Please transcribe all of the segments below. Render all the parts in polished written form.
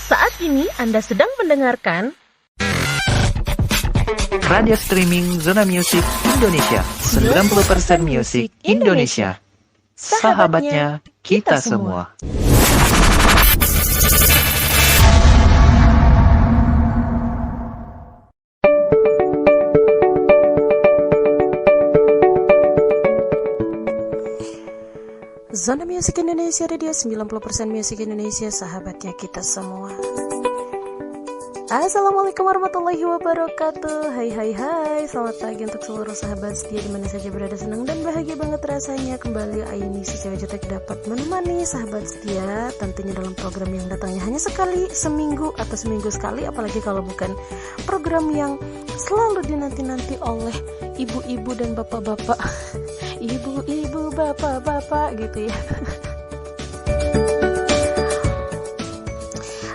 Saat ini Anda sedang mendengarkan Radio streaming Zona Music Indonesia, 90% musik Indonesia. Sahabatnya kita semua. Zona Music Indonesia Radio, 90% musik Indonesia, sahabatnya kita semua. Assalamualaikum warahmatullahi wabarakatuh. Hai, selamat pagi untuk seluruh sahabat setia di mana saja berada. Senang dan bahagia banget rasanya kembali Aini si cewek jutek dapat menemani sahabat setia, tentunya dalam program yang datangnya hanya sekali seminggu atau seminggu sekali, apalagi kalau bukan program yang selalu dinanti-nanti oleh ibu-ibu dan bapak-bapak. Ibu-ibu, bapak-bapak gitu ya.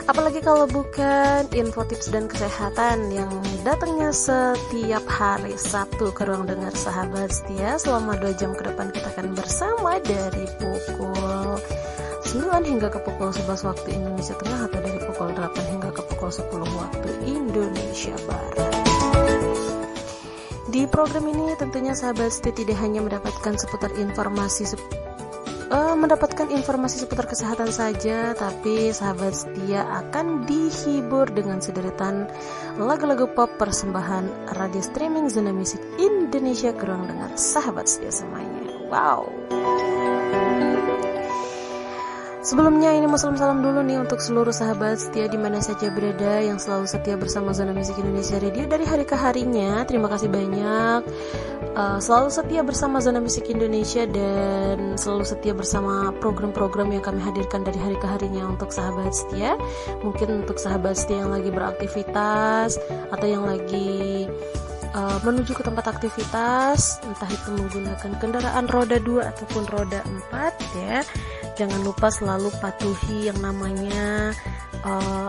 Apalagi kalau bukan info tips dan kesehatan yang datangnya setiap hari Sabtu ke ruang dengar sahabat setia. Selama 2 jam ke depan kita akan bersama dari pukul 9 hingga ke pukul 11 waktu Indonesia Tengah, atau dari pukul 8 hingga ke pukul 10 waktu Indonesia Barat. Di program ini tentunya sahabat setia tidak hanya mendapatkan informasi seputar kesehatan saja, tapi sahabat setia akan dihibur dengan sederetan lagu-lagu pop persembahan radio streaming Zona Music Indonesia ke ruang dengar sahabat setia semuanya. Wow. Sebelumnya ini mau salam dulu nih untuk seluruh sahabat setia di mana saja berada yang selalu setia bersama Zona Music Indonesia Radio dari hari ke harinya. Terima kasih banyak. Selalu setia bersama Zona Music Indonesia dan selalu setia bersama program-program yang kami hadirkan dari hari ke harinya untuk sahabat setia. Mungkin untuk sahabat setia yang lagi beraktivitas atau yang lagi menuju ke tempat aktivitas, entah itu menggunakan kendaraan roda 2 ataupun roda 4 ya. Jangan lupa selalu patuhi yang namanya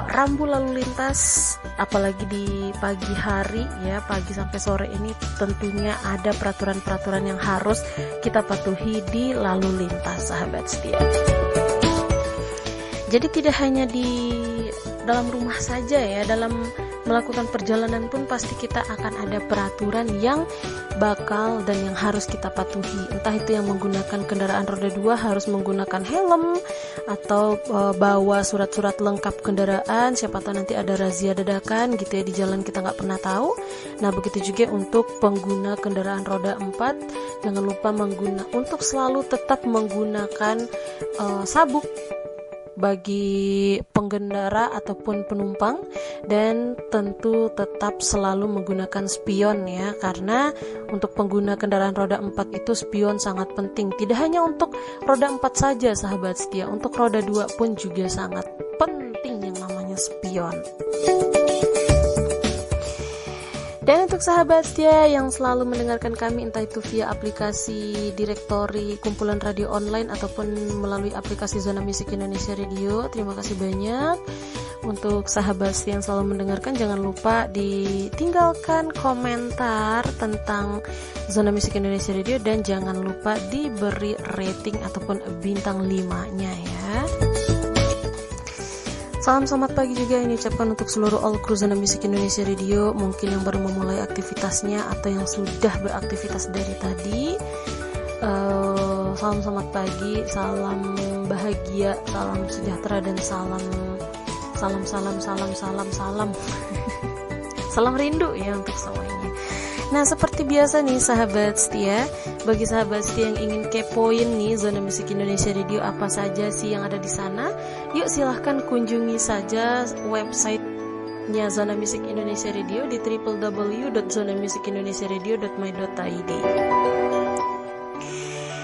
rambu lalu lintas, apalagi di pagi hari ya, pagi sampai sore ini tentunya ada peraturan-peraturan yang harus kita patuhi di lalu lintas sahabat setia. Jadi tidak hanya di dalam rumah saja ya, dalam melakukan perjalanan pun pasti kita akan ada peraturan yang bakal dan yang harus kita patuhi. Entah itu yang menggunakan kendaraan roda 2 harus menggunakan helm, atau bawa surat-surat lengkap kendaraan, siapa tahu nanti ada razia dadakan gitu ya di jalan, kita nggak pernah tahu. Nah begitu juga untuk pengguna kendaraan roda 4, jangan lupa untuk selalu tetap menggunakan sabuk bagi pengendara ataupun penumpang, dan tentu tetap selalu menggunakan spion ya, karena untuk pengguna kendaraan roda 4 itu spion sangat penting. Tidak hanya untuk roda 4 saja sahabat setia, untuk roda 2 pun juga sangat penting yang namanya spion. Dan untuk sahabat setia yang selalu mendengarkan kami, entah itu via aplikasi direktori kumpulan radio online ataupun melalui aplikasi Zona Music Indonesia Radio, terima kasih banyak. Untuk sahabat setia yang selalu mendengarkan, jangan lupa ditinggalkan komentar tentang Zona Music Indonesia Radio, dan jangan lupa diberi rating ataupun bintang 5-nya ya. Salam selamat pagi juga ini ucapkan untuk seluruh all crew Zona Music Indonesia Radio, mungkin yang baru memulai aktivitasnya atau yang sudah beraktivitas dari tadi. Salam selamat pagi, salam bahagia, salam sejahtera, dan salam salam rindu ya untuk semuanya. Nah seperti biasa nih sahabat setia, bagi sahabat setia yang ingin kepoin nih Zona Music Indonesia Radio apa saja sih yang ada di sana, yuk silahkan kunjungi saja websitenya Zona Music Indonesia Radio di www.zonamusicindonesiaradio.my.id.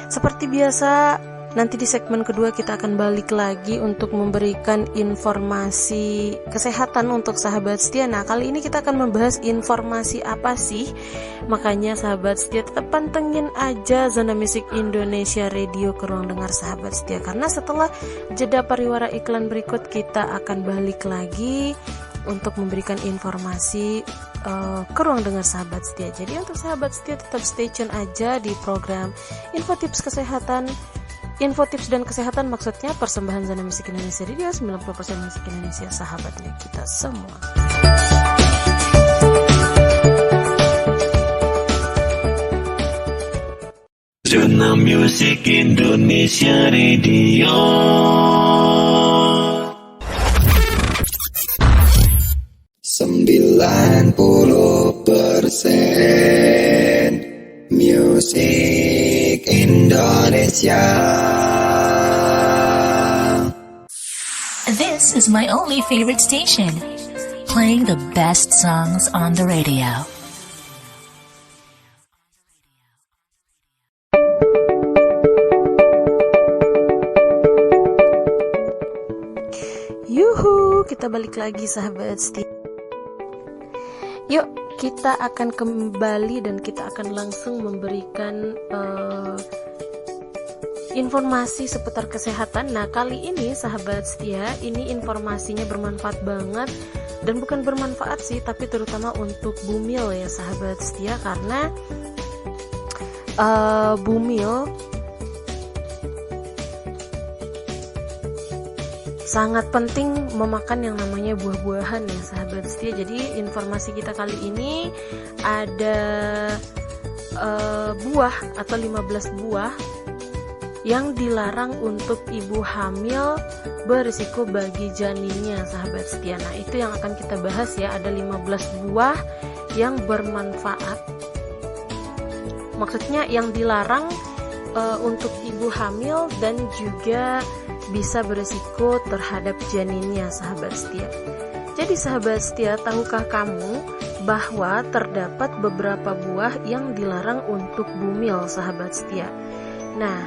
Seperti biasa, nanti di segmen kedua kita akan balik lagi untuk memberikan informasi kesehatan untuk sahabat setia. Nah, kali ini kita akan membahas informasi apa sih? Makanya sahabat setia tetap pantengin aja Zona Music Indonesia Radio ke ruang dengar sahabat setia. Karena setelah jeda pariwara iklan berikut, kita akan balik lagi untuk memberikan informasi ke ruang dengar sahabat setia. Jadi untuk sahabat setia tetap stay tune aja di program Info Tips Kesehatan info tips dan kesehatan, maksudnya persembahan Zona Musik Indonesia Radio, 90% musik Indonesia, sahabatnya kita semua. Zona Musik Indonesia Radio. 90% musik Indonesia. This is my only favorite station, playing the best songs on the radio. Yuhu, kita balik lagi sahabat setia. Yuk, kita akan kembali dan kita akan langsung memberikan informasi seputar kesehatan. Nah, kali ini sahabat setia, ini informasinya bermanfaat banget, dan bukan bermanfaat sih, tapi terutama untuk bumil ya sahabat setia, karena bumil sangat penting memakan yang namanya buah-buahan ya sahabat setia. Jadi informasi kita kali ini ada buah atau 15 buah yang dilarang untuk ibu hamil berisiko bagi janinnya sahabat setia. Nah, itu yang akan kita bahas ya. Ada 15 buah yang bermanfaat, maksudnya yang dilarang untuk ibu hamil dan juga bisa berisiko terhadap janinnya sahabat setia. Jadi sahabat setia, tahukah kamu bahwa terdapat beberapa buah yang dilarang untuk bumil sahabat setia. Nah,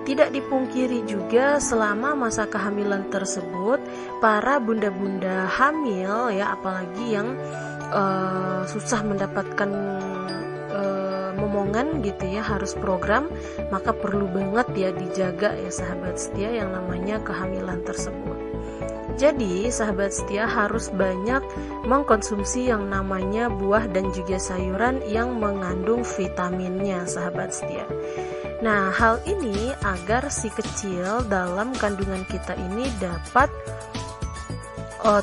tidak dipungkiri juga selama masa kehamilan tersebut, para bunda-bunda hamil ya, apalagi yang susah mendapatkan momongan gitu ya, harus program, maka perlu banget ya dijaga ya sahabat setia yang namanya kehamilan tersebut. Jadi sahabat setia harus banyak mengkonsumsi yang namanya buah dan juga sayuran yang mengandung vitaminnya sahabat setia. Nah, hal ini agar si kecil dalam kandungan kita ini dapat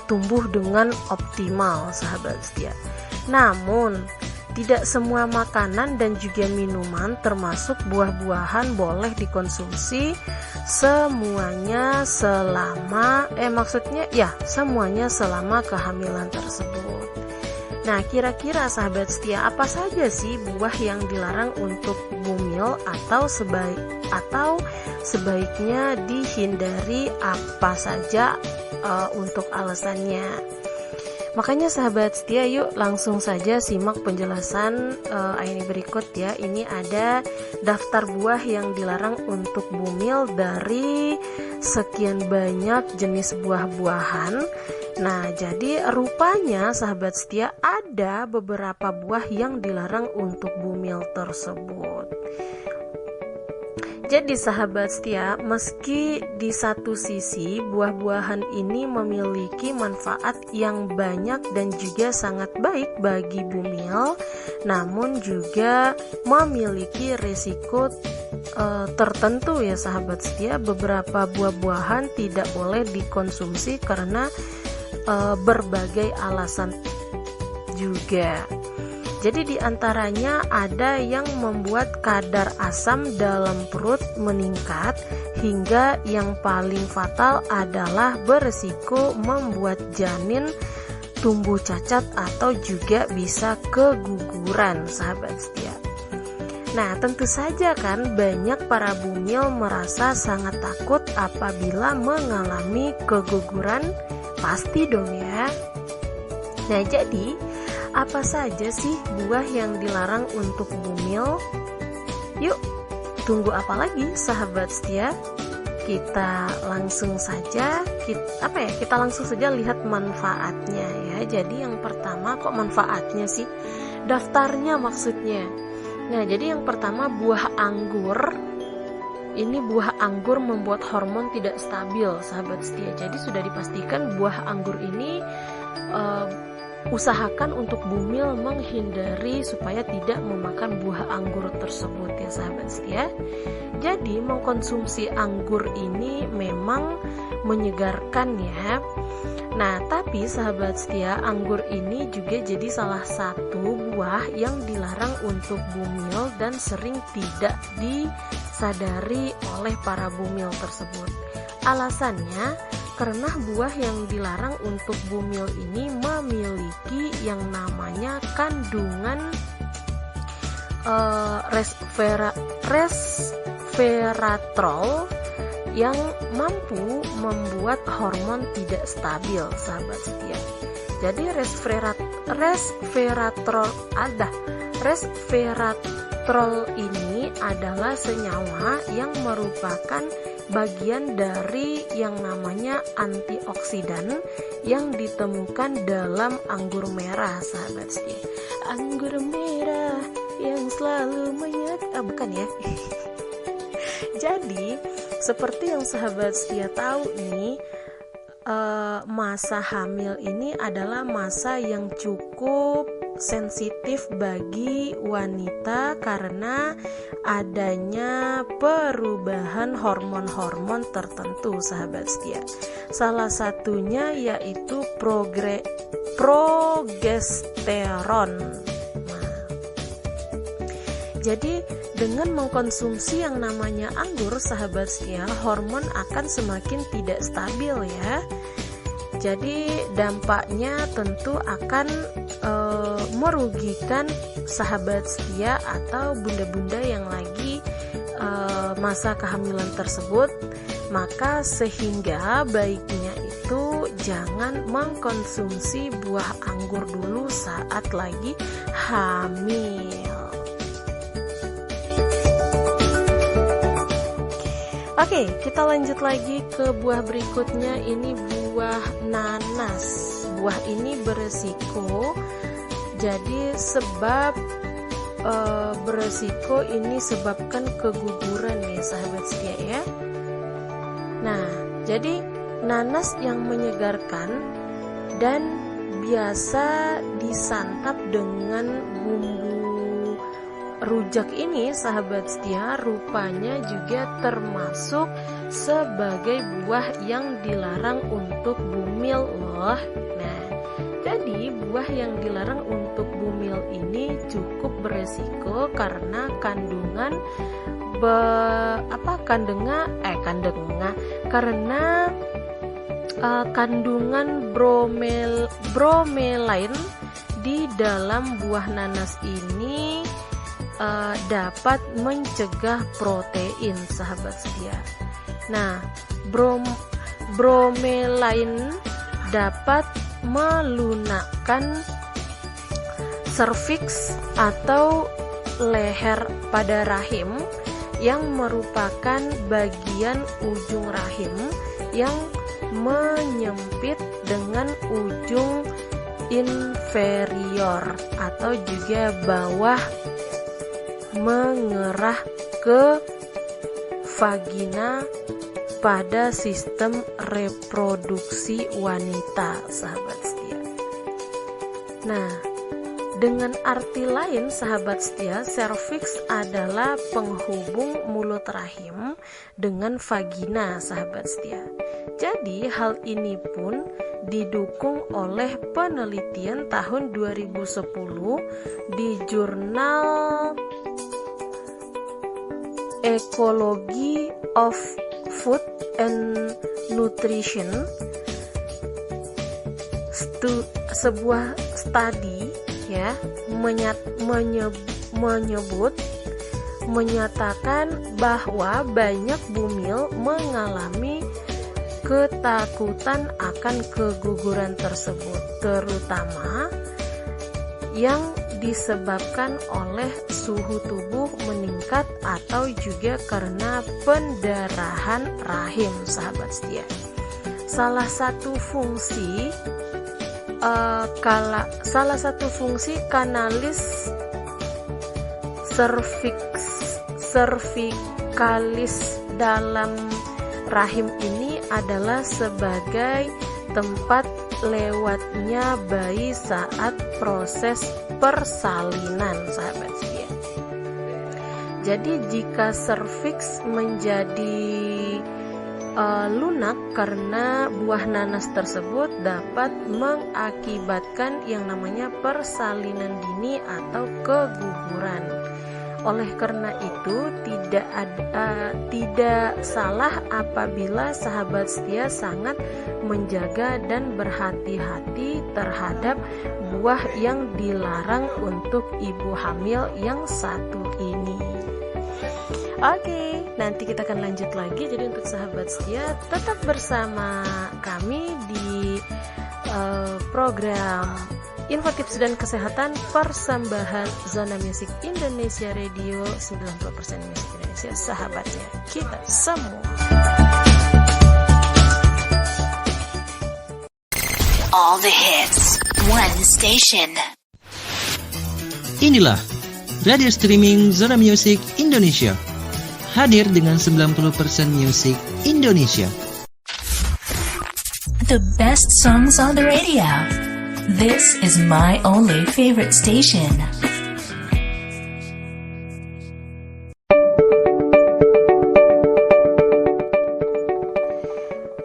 tumbuh dengan optimal sahabat setia. Namun tidak semua makanan dan juga minuman termasuk buah-buahan boleh dikonsumsi semuanya selama semuanya selama kehamilan tersebut. Nah, kira-kira sahabat setia, apa saja sih buah yang dilarang untuk bumil atau sebaiknya dihindari, apa saja untuk alasannya? Makanya sahabat setia, yuk langsung saja simak penjelasan ini berikut ya. Ini ada daftar buah yang dilarang untuk bumil dari sekian banyak jenis buah-buahan. Nah, jadi rupanya sahabat setia ada beberapa buah yang dilarang untuk bumil tersebut. Jadi sahabat setia, meski di satu sisi buah-buahan ini memiliki manfaat yang banyak dan juga sangat baik bagi bumil, namun juga memiliki risiko tertentu ya sahabat setia. Beberapa buah-buahan tidak boleh dikonsumsi karena berbagai alasan juga. Jadi diantaranya ada yang membuat kadar asam dalam perut meningkat, hingga yang paling fatal adalah berisiko membuat janin tumbuh cacat atau juga bisa keguguran sahabat setia. Nah, tentu saja kan banyak para bumil merasa sangat takut apabila mengalami keguguran, pasti dong ya. Nah, jadi apa saja sih buah yang dilarang untuk bumil? Yuk, tunggu apa lagi sahabat setia? Kita langsung saja kita langsung saja lihat manfaatnya ya. Jadi yang pertama, kok manfaatnya sih? Daftarnya maksudnya. Nah, jadi yang pertama buah anggur. Ini buah anggur membuat hormon tidak stabil sahabat setia. Jadi sudah dipastikan buah anggur ini usahakan untuk bumil menghindari supaya tidak memakan buah anggur tersebut ya sahabat setia. Jadi mengkonsumsi anggur ini memang menyegarkan ya. Nah, tapi sahabat setia, anggur ini juga jadi salah satu buah yang dilarang untuk bumil dan sering tidak disadari oleh para bumil tersebut. Alasannya, karena buah yang dilarang untuk bumil ini memiliki yang namanya kandungan resveratrol yang mampu membuat hormon tidak stabil sahabat setia. Jadi resveratrol ini adalah senyawa yang merupakan bagian dari yang namanya antioksidan yang ditemukan dalam anggur merah sahabat setia. Anggur merah yang selalu bukan ya. Jadi seperti yang sahabat setia tahu nih, masa hamil ini adalah masa yang cukup sensitif bagi wanita karena adanya perubahan hormon-hormon tertentu sahabat setia. Salah satunya yaitu progesteron. Jadi dengan mengkonsumsi yang namanya anggur sahabat setia, hormon akan semakin tidak stabil ya. Jadi dampaknya tentu akan merugikan sahabat setia atau bunda-bunda yang lagi masa kehamilan tersebut. Maka sehingga baiknya itu jangan mengkonsumsi buah anggur dulu saat lagi hamil. Oke, kita lanjut lagi ke buah berikutnya. Ini buah nanas. Buah ini beresiko. Jadi sebab beresiko ini sebabkan keguguran ya sahabat setia ya. Nah, jadi nanas yang menyegarkan dan biasa disantap dengan bumbu rujak ini sahabat setia rupanya juga termasuk sebagai buah yang dilarang untuk bumil loh. Nah, jadi buah yang dilarang untuk bumil ini cukup beresiko karena kandungan kandungan bromelain di dalam buah nanas ini dapat mencegah protein sahabat setia. Nah, bromelain dapat melunakkan serviks atau leher pada rahim yang merupakan bagian ujung rahim yang menyempit dengan ujung inferior atau juga bawah mengerah ke vagina pada sistem reproduksi wanita sahabat setia. Nah, dengan arti lain sahabat setia, serviks adalah penghubung mulut rahim dengan vagina sahabat setia. Jadi hal ini pun didukung oleh penelitian tahun 2010 di jurnal Ecology of Food and Nutrition. Sebuah studi ya menyatakan bahwa banyak bumil mengalami ketakutan akan keguguran tersebut, terutama yang disebabkan oleh suhu tubuh meningkat atau juga karena pendarahan rahim sahabat setia. Salah satu fungsi kanalis cervicalis dalam rahim ini adalah sebagai tempat lewatnya bayi saat proses persalinan, sahabat setia. Jadi jika serviks menjadi lunak karena buah nanas tersebut dapat mengakibatkan yang namanya persalinan dini atau keguguran. Oleh karena itu tidak salah apabila sahabat setia sangat menjaga dan berhati-hati terhadap buah yang dilarang untuk ibu hamil yang satu ini. Oke, nanti kita akan lanjut lagi. Jadi untuk sahabat setia tetap bersama kami di program Info Tips dan Kesehatan persembahan Zona Music Indonesia Radio 90% Musik Indonesia, sahabatnya kita semua. All the hits, one station. Inilah radio streaming Zona Music Indonesia, hadir dengan 90% musik Indonesia. The best songs on the radio. This is my only favorite station.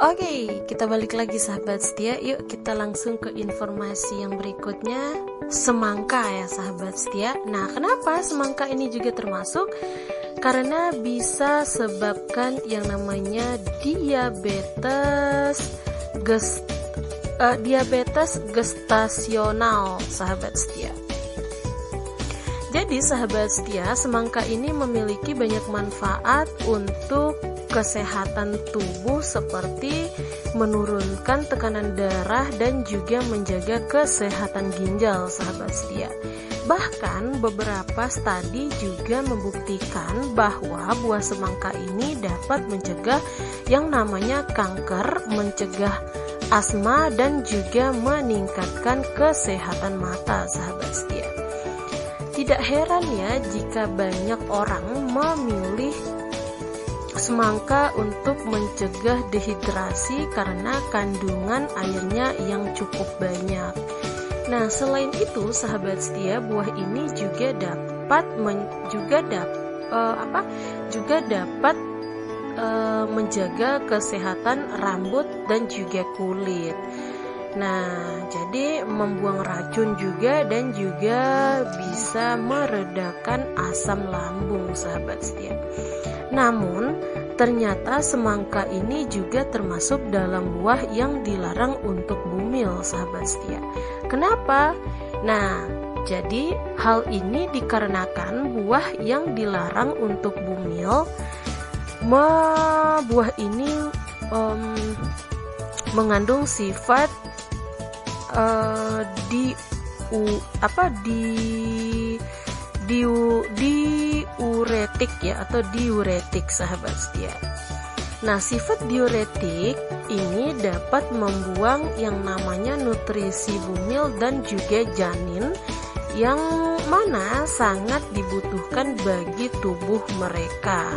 Oke, kita balik lagi sahabat setia. Yuk kita langsung ke informasi yang berikutnya. Semangka ya sahabat setia. Nah, kenapa semangka ini juga termasuk? Karena bisa sebabkan yang namanya diabetes gestasional, sahabat setia. Jadi sahabat setia, semangka ini memiliki banyak manfaat untuk kesehatan tubuh seperti menurunkan tekanan darah dan juga menjaga kesehatan ginjal, sahabat setia. Bahkan beberapa studi juga membuktikan bahwa buah semangka ini dapat mencegah yang namanya kanker, mencegah asma dan juga meningkatkan kesehatan mata, sahabat setia. Tidak heran ya jika banyak orang memilih semangka untuk mencegah dehidrasi karena kandungan airnya yang cukup banyak. Nah, selain itu sahabat setia, buah ini juga dapat menjaga kesehatan rambut dan juga kulit. Nah, jadi membuang racun juga dan juga bisa meredakan asam lambung, sahabat setia. Namun, ternyata semangka ini juga termasuk dalam buah yang dilarang untuk bumil, sahabat setia. Kenapa? Nah, jadi hal ini dikarenakan buah yang dilarang untuk bumil, buah ini mengandung sifat diuretik ya, atau diuretik, sahabat setia. Nah, sifat diuretik ini dapat membuang yang namanya nutrisi bumil dan juga janin yang mana sangat dibutuhkan bagi tubuh mereka.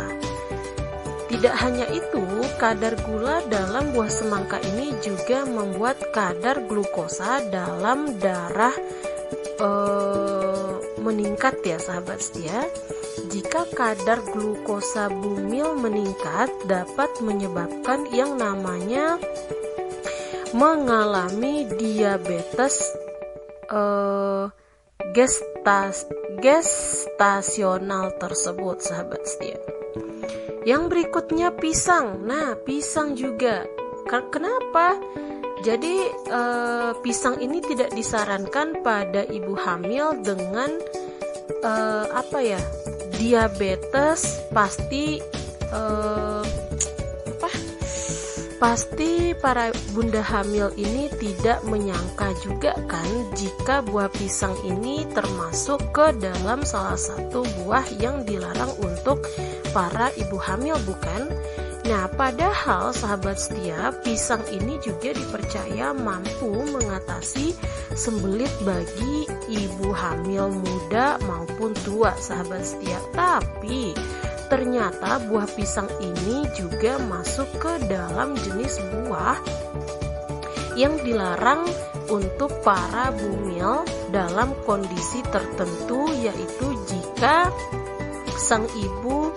Tidak hanya itu, kadar gula dalam buah semangka ini juga membuat kadar glukosa dalam darah meningkat ya, sahabat setia. Jika kadar glukosa bumil meningkat, dapat menyebabkan yang namanya mengalami diabetes gestasional tersebut, sahabat setia. Yang berikutnya pisang. Nah, pisang juga. Kenapa? Jadi pisang ini tidak disarankan pada ibu hamil dengan diabetes. Pasti para bunda hamil ini tidak menyangka juga kan jika buah pisang ini termasuk ke dalam salah satu buah yang dilarang untuk para ibu hamil, bukan? Nah, padahal sahabat setia, pisang ini juga dipercaya mampu mengatasi sembelit bagi ibu hamil muda maupun tua, sahabat setia. Tapi ternyata buah pisang ini juga masuk ke dalam jenis buah yang dilarang untuk para bumil dalam kondisi tertentu, yaitu jika sang ibu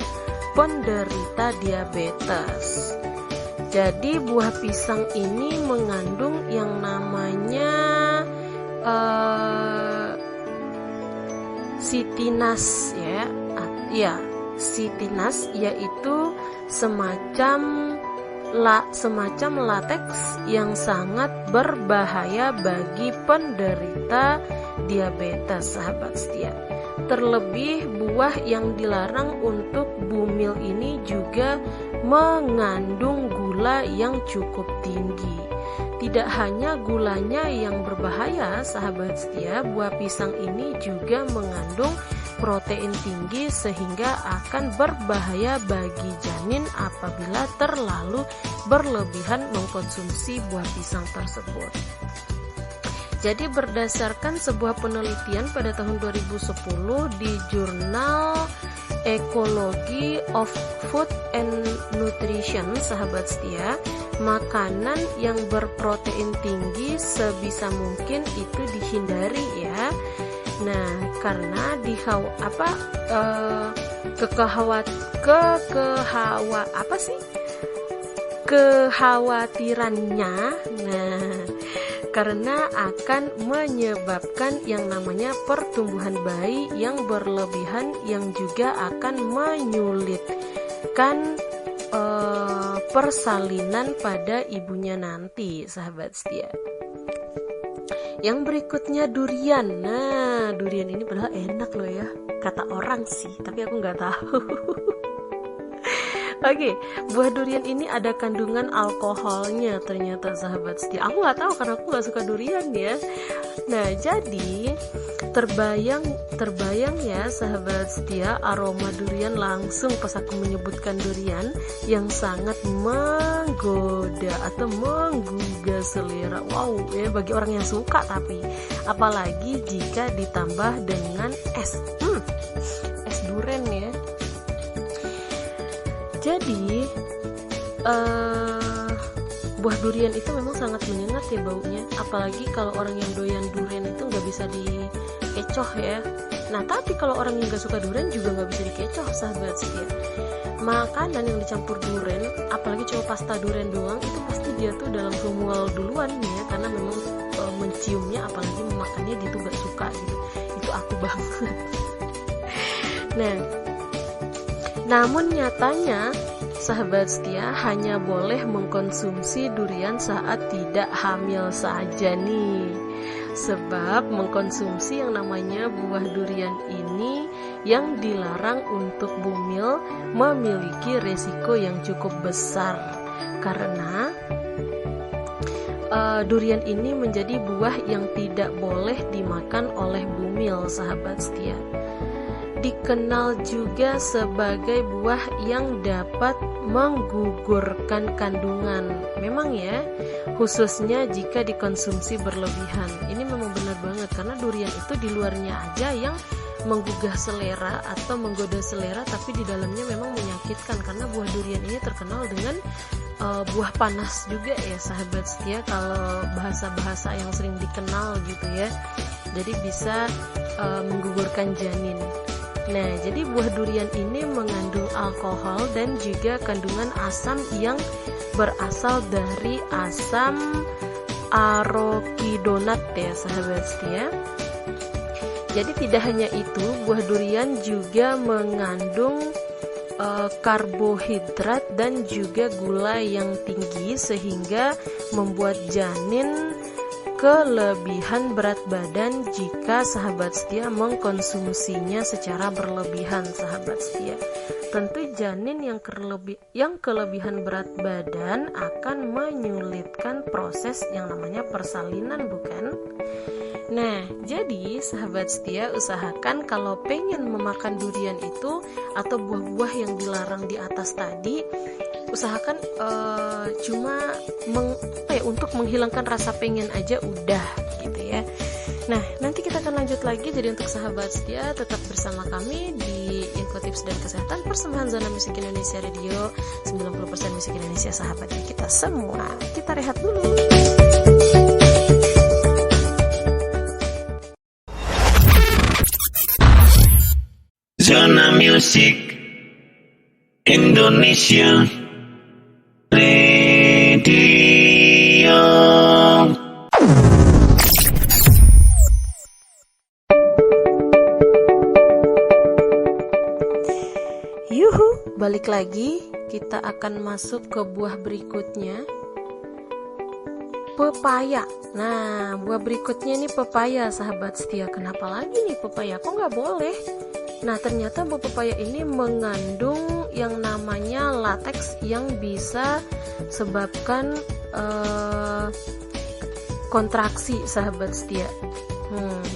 penderita diabetes. Jadi buah pisang ini mengandung yang namanya sitinas ya, sitinas, yaitu semacam lateks yang sangat berbahaya bagi penderita diabetes, sahabat setia. Terlebih buah yang dilarang untuk bumil ini juga mengandung gula yang cukup tinggi. Tidak hanya gulanya yang berbahaya, sahabat setia, buah pisang ini juga mengandung protein tinggi sehingga akan berbahaya bagi janin apabila terlalu berlebihan mengkonsumsi buah pisang tersebut. Jadi berdasarkan sebuah penelitian pada tahun 2010 di jurnal Ecology of Food and Nutrition, sahabat setia, makanan yang berprotein tinggi sebisa mungkin itu dihindari ya. Nah, karena kekhawatirannya, karena akan menyebabkan yang namanya pertumbuhan bayi yang berlebihan yang juga akan menyulitkan persalinan pada ibunya nanti, sahabat setia. Yang berikutnya durian. Nah, durian ini padahal enak loh ya, kata orang sih, tapi aku nggak tahu. Oke, buah durian ini ada kandungan alkoholnya ternyata, sahabat setia. Aku nggak tahu karena aku nggak suka durian ya. Nah, jadi terbayang ya, sahabat setia, aroma durian langsung pas aku menyebutkan durian yang sangat menggoda atau menggugah selera. Wow ya, bagi orang yang suka, tapi apalagi jika ditambah dengan es durian ya. Jadi buah durian itu memang sangat menyengat ya baunya, apalagi kalau orang yang doyan durian itu nggak bisa dikecoh ya. Nah, tapi kalau orang yang nggak suka durian juga nggak bisa dikecoh, sahabat setia. Makanan yang dicampur durian, apalagi cuma pasta durian doang, itu pasti dia tuh dalam rumual duluan ya, karena memang menciumnya apalagi memakannya dia tuh nggak suka gitu. Itu aku banget. Nah, namun nyatanya, sahabat setia, hanya boleh mengkonsumsi durian saat tidak hamil saja nih. Sebab mengkonsumsi yang namanya buah durian ini yang dilarang untuk bumil memiliki resiko yang cukup besar. Karena durian ini menjadi buah yang tidak boleh dimakan oleh bumil, sahabat setia. Dikenal juga sebagai buah yang dapat menggugurkan kandungan. Memang ya, khususnya jika dikonsumsi berlebihan. Ini memang benar banget, karena durian itu di luarnya aja yang menggugah selera atau menggoda selera, tapi di dalamnya memang menyakitkan, karena buah durian ini terkenal dengan buah panas juga ya, sahabat setia, kalau bahasa-bahasa yang sering dikenal gitu ya. Jadi bisa menggugurkan janin. Nah, jadi buah durian ini mengandung alkohol dan juga kandungan asam yang berasal dari asam arokidonat ya, sahabat setia. Jadi tidak hanya itu, buah durian juga mengandung karbohidrat dan juga gula yang tinggi sehingga membuat janin kelebihan berat badan jika sahabat setia mengkonsumsinya secara berlebihan, sahabat setia. Tentu janin yang kelebihan berat badan akan menyulitkan proses yang namanya persalinan, bukan? Nah, jadi sahabat setia, usahakan kalau pengen memakan durian itu atau buah-buah yang dilarang di atas tadi, usahakan cuma untuk menghilangkan rasa pengen aja udah gitu ya. Nah, nanti kita akan lanjut lagi. Jadi untuk sahabat setia, tetap bersama kami di Info Tips dan Kesehatan persembahan Zona Musik Indonesia Radio 90% Musik Indonesia, sahabatnya kita semua. Kita rehat dulu. Music Indonesia Radio. Yuhu, balik lagi. Kita akan masuk ke buah berikutnya, pepaya. Nah, buah berikutnya ini pepaya, sahabat setia. Kenapa lagi nih pepaya? Kok nggak boleh? Nah, ternyata buah pepaya ini mengandung yang namanya lateks yang bisa sebabkan kontraksi, sahabat setia.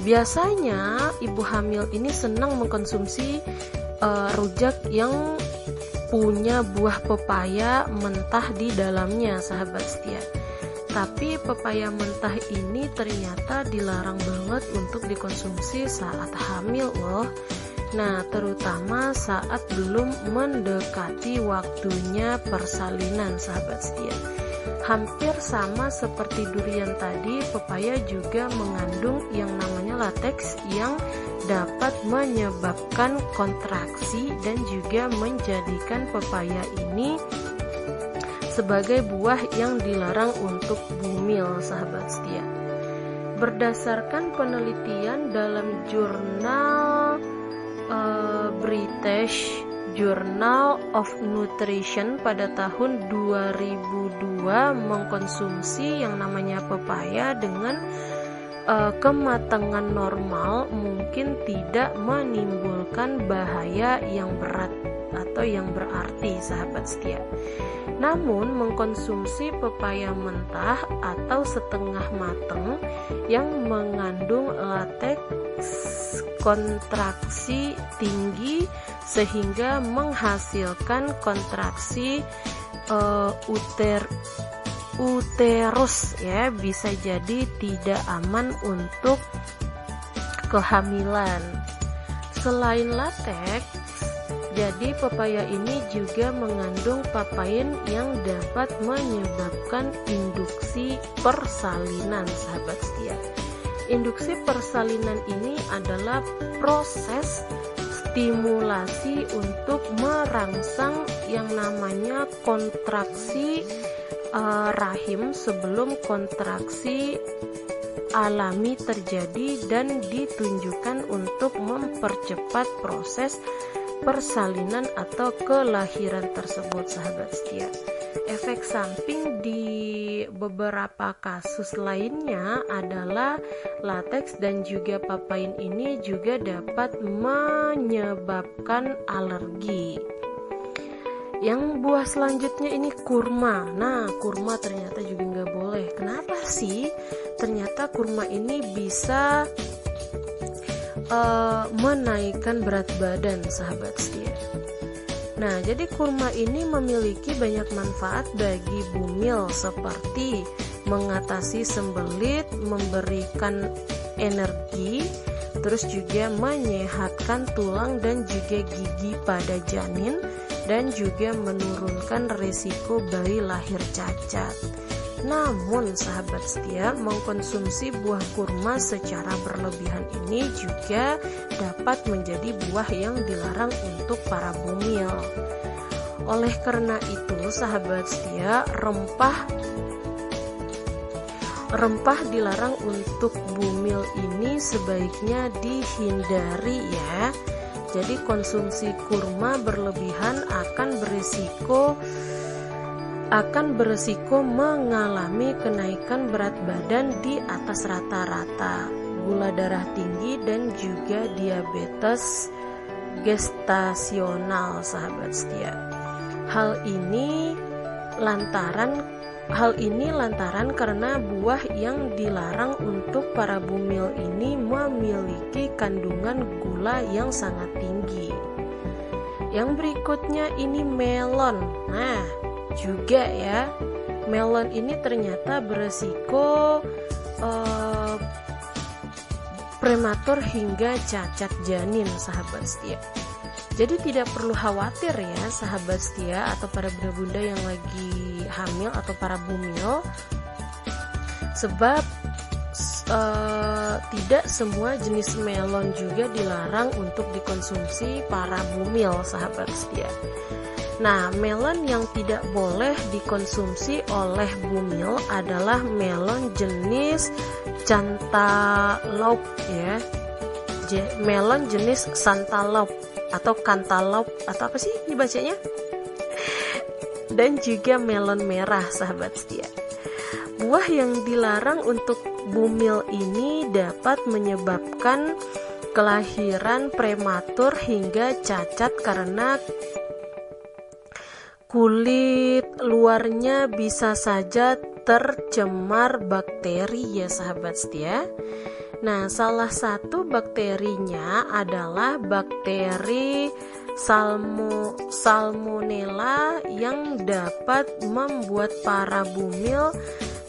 Biasanya ibu hamil ini senang mengkonsumsi rujak yang punya buah pepaya mentah di dalamnya, sahabat setia. Tapi pepaya mentah ini ternyata dilarang banget untuk dikonsumsi saat hamil loh. Nah, terutama saat belum mendekati waktunya persalinan, sahabat setia. Hampir sama seperti durian tadi, pepaya juga mengandung yang namanya lateks yang dapat menyebabkan kontraksi dan juga menjadikan pepaya ini sebagai buah yang dilarang untuk bumil, sahabat setia. Berdasarkan penelitian dalam jurnal British Journal of Nutrition pada tahun 2002, mengkonsumsi yang namanya pepaya dengan kematangan normal mungkin tidak menimbulkan bahaya yang berat atau yang berarti, sahabat setia. Namun mengkonsumsi pepaya mentah atau setengah matang yang mengandung lateks kontraksi tinggi sehingga menghasilkan kontraksi uterus ya, bisa jadi tidak aman untuk kehamilan. Selain lateks, jadi pepaya ini juga mengandung papain yang dapat menyebabkan induksi persalinan, sahabat setia. Induksi persalinan ini adalah proses stimulasi untuk merangsang yang namanya kontraksi rahim sebelum kontraksi alami terjadi dan ditunjukkan untuk mempercepat proses persalinan atau kelahiran tersebut, sahabat setia. Efek samping di beberapa kasus lainnya adalah lateks dan juga papain ini juga dapat menyebabkan alergi. Yang buah selanjutnya ini kurma. Nah, kurma ternyata juga nggak boleh. Kenapa sih? Ternyata kurma ini bisa menaikkan berat badan, sahabat setia. Nah, jadi kurma ini memiliki banyak manfaat bagi bumil seperti mengatasi sembelit, memberikan energi, terus juga menyehatkan tulang dan juga gigi pada janin, dan juga menurunkan risiko bayi lahir cacat. Namun sahabat setia, mengkonsumsi buah kurma secara berlebihan ini juga dapat menjadi buah yang dilarang untuk para bumil. Oleh karena itu sahabat setia, rempah dilarang untuk bumil ini sebaiknya dihindari ya. Jadi konsumsi kurma berlebihan akan beresiko mengalami kenaikan berat badan di atas rata-rata, gula darah tinggi dan juga diabetes gestasional, sahabat setia. Hal ini lantaran karena buah yang dilarang untuk para bumil ini memiliki kandungan gula yang sangat tinggi. Yang berikutnya ini melon. Nah, juga ya, melon ini ternyata beresiko prematur hingga cacat janin, sahabat setia. Jadi tidak perlu khawatir ya sahabat setia atau para bunda-bunda yang lagi hamil atau para bumil, sebab tidak semua jenis melon juga dilarang untuk dikonsumsi para bumil, sahabat setia. Nah, melon yang tidak boleh dikonsumsi oleh bumil adalah melon jenis cantaloupe ya. Melon jenis cantaloupe atau cantaloupe atau apa sih dibacanya? Dan juga melon merah, sahabat setia. Buah yang dilarang untuk bumil ini dapat menyebabkan kelahiran prematur hingga cacat karena kulit luarnya bisa saja tercemar bakteri ya, sahabat setia. Nah, salah satu bakterinya adalah bakteri Salmonella yang dapat membuat para bumil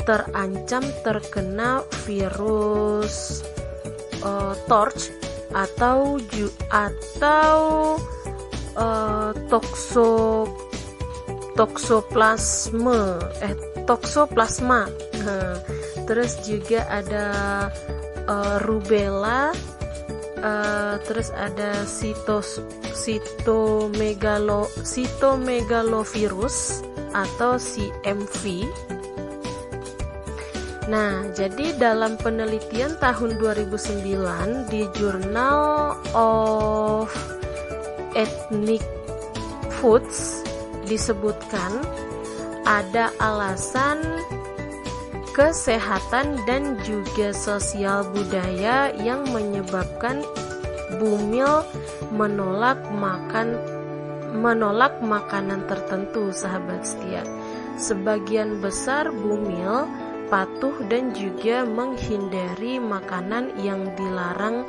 terancam terkena virus torch atau toksoplasma. Terus juga ada rubella, terus ada cytomegalovirus atau CMV. Nah, jadi dalam penelitian tahun 2009 di Journal of Ethnic Foods disebutkan ada alasan kesehatan dan juga sosial budaya yang menyebabkan bumil menolak makanan tertentu, sahabat setia. Sebagian besar bumil patuh dan juga menghindari makanan yang dilarang.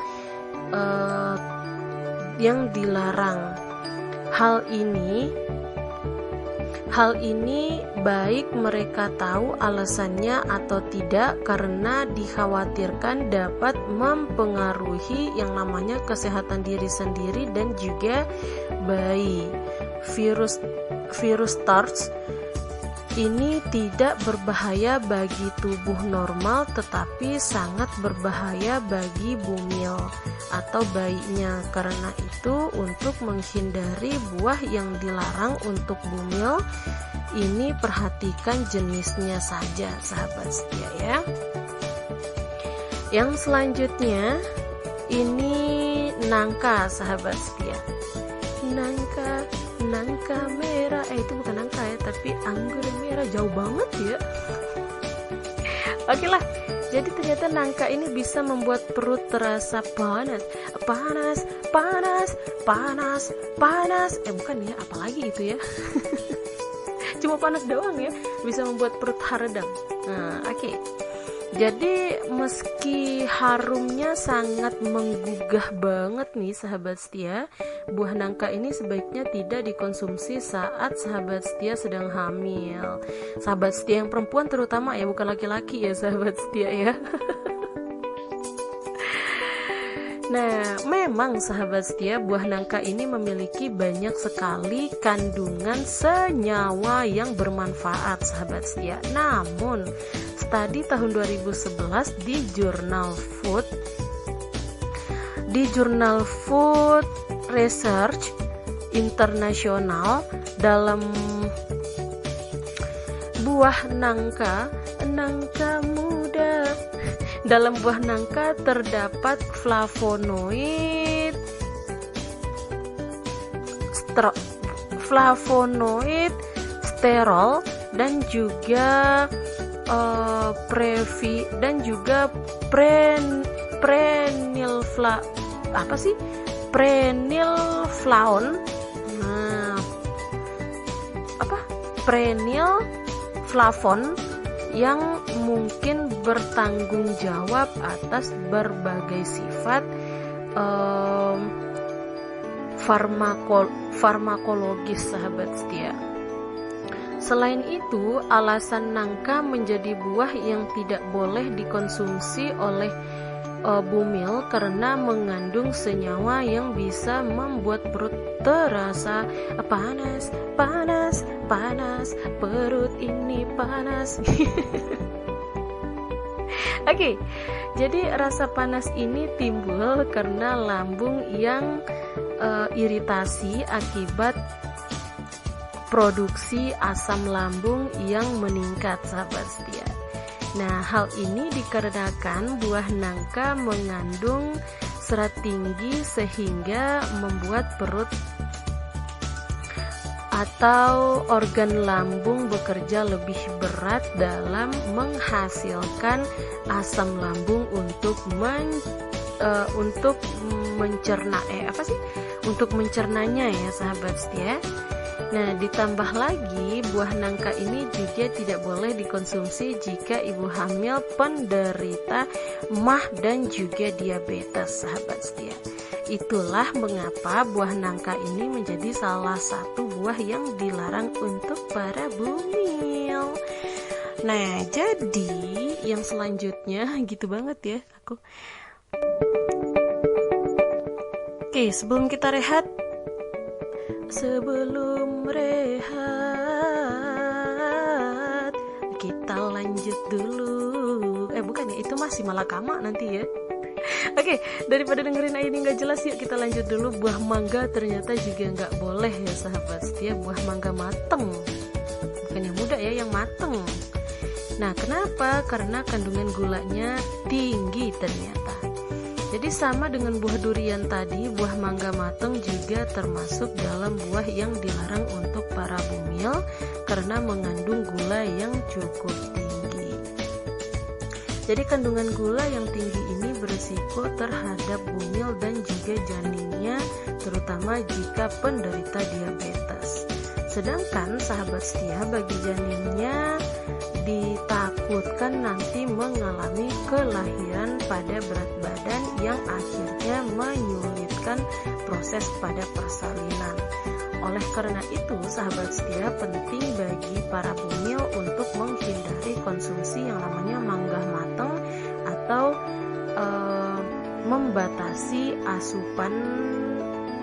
Hal ini baik mereka tahu alasannya atau tidak, karena dikhawatirkan dapat mempengaruhi yang namanya kesehatan diri sendiri dan juga bayi. Virus TARS ini tidak berbahaya bagi tubuh normal, tetapi sangat berbahaya bagi bumil atau bayinya. Karena itu, untuk menghindari buah yang dilarang untuk bumil ini, perhatikan jenisnya saja, sahabat setia ya. Yang selanjutnya ini nangka, sahabat setia. Nangka merah, itu bukan nangka ya, tapi anggur merah, jauh banget ya. Oke lah, jadi ternyata nangka ini bisa membuat perut terasa panas. Bukan ya, apalagi itu ya. Cuma panas doang ya, bisa membuat perut haredang. Nah, oke. Jadi meski harumnya sangat menggugah banget nih, sahabat setia, buah nangka ini sebaiknya tidak dikonsumsi saat sahabat setia sedang hamil. Sahabat setia yang perempuan terutama ya, bukan laki-laki ya, sahabat setia ya. Nah, memang sahabat setia, buah nangka ini memiliki banyak sekali kandungan senyawa yang bermanfaat, sahabat setia. Namun, studi tahun 2011 di Jurnal Food Research International, dalam buah nangka muda, dalam buah nangka terdapat flavonoid, sterol dan juga prenylflaon. Prenylflavon yang mungkin bertanggung jawab atas berbagai sifat farmakologis, sahabat setia. Selain itu, alasan nangka menjadi buah yang tidak boleh dikonsumsi oleh bumil karena mengandung senyawa yang bisa membuat perut terasa panas, perut ini panas. Oke, jadi rasa panas ini timbul karena lambung yang iritasi akibat produksi asam lambung yang meningkat, sahabat setia. Nah, hal ini dikarenakan buah nangka mengandung serat tinggi sehingga membuat perut atau organ lambung bekerja lebih berat dalam menghasilkan asam lambung untuk mencernanya ya, sahabat setia. Nah, ditambah lagi buah nangka ini juga tidak boleh dikonsumsi jika ibu hamil penderita MAH dan juga diabetes, sahabat setia. Itulah mengapa buah nangka ini menjadi salah satu buah yang dilarang untuk para bumil. Nah, jadi yang selanjutnya gitu banget ya aku. Oke, sebelum rehat, kita lanjut dulu. Bukan ya, itu masih malakama nanti ya. Oke, daripada dengerin ini nggak jelas, yuk kita lanjut dulu. Buah mangga ternyata juga nggak boleh ya, sahabat setia. Buah mangga mateng, bukan yang muda ya, yang mateng. Nah, kenapa? Karena kandungan gulanya tinggi ternyata. Jadi sama dengan buah durian tadi, buah mangga mateng juga termasuk dalam buah yang dilarang untuk para bumil karena mengandung gula yang cukup tinggi. Jadi kandungan gula yang tinggi ini berisiko terhadap bumil dan juga janinnya, terutama jika penderita diabetes. Sedangkan sahabat setia, bagi janinnya ditakutkan nanti mengalami kelahiran pada berat badan yang akhirnya menyulitkan proses pada persalinan. Oleh karena itu, sahabat setia, penting bagi para bumil untuk menghindari konsumsi yang namanya mangga mateng atau membatasi asupan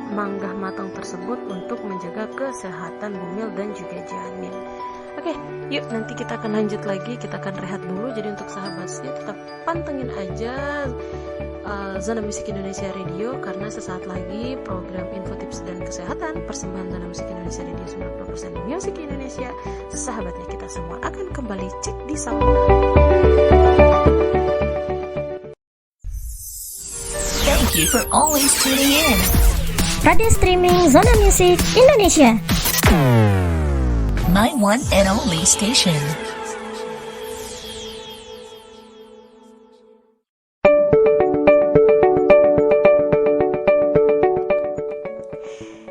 mangga matang tersebut untuk menjaga kesehatan bumil dan juga janin. Oke, yuk nanti kita akan lanjut lagi, kita akan rehat dulu. Jadi untuk sahabat setia, tetap pantengin aja Zona Musik Indonesia Radio, karena sesaat lagi program Info Tips dan Kesehatan persembahan Zona Musik Indonesia Radio 90% Musik Indonesia, sahabatnya kita semua akan kembali cek di sound. Thank you for always tuning in. Radio streaming Zona Musik Indonesia. My one and only station.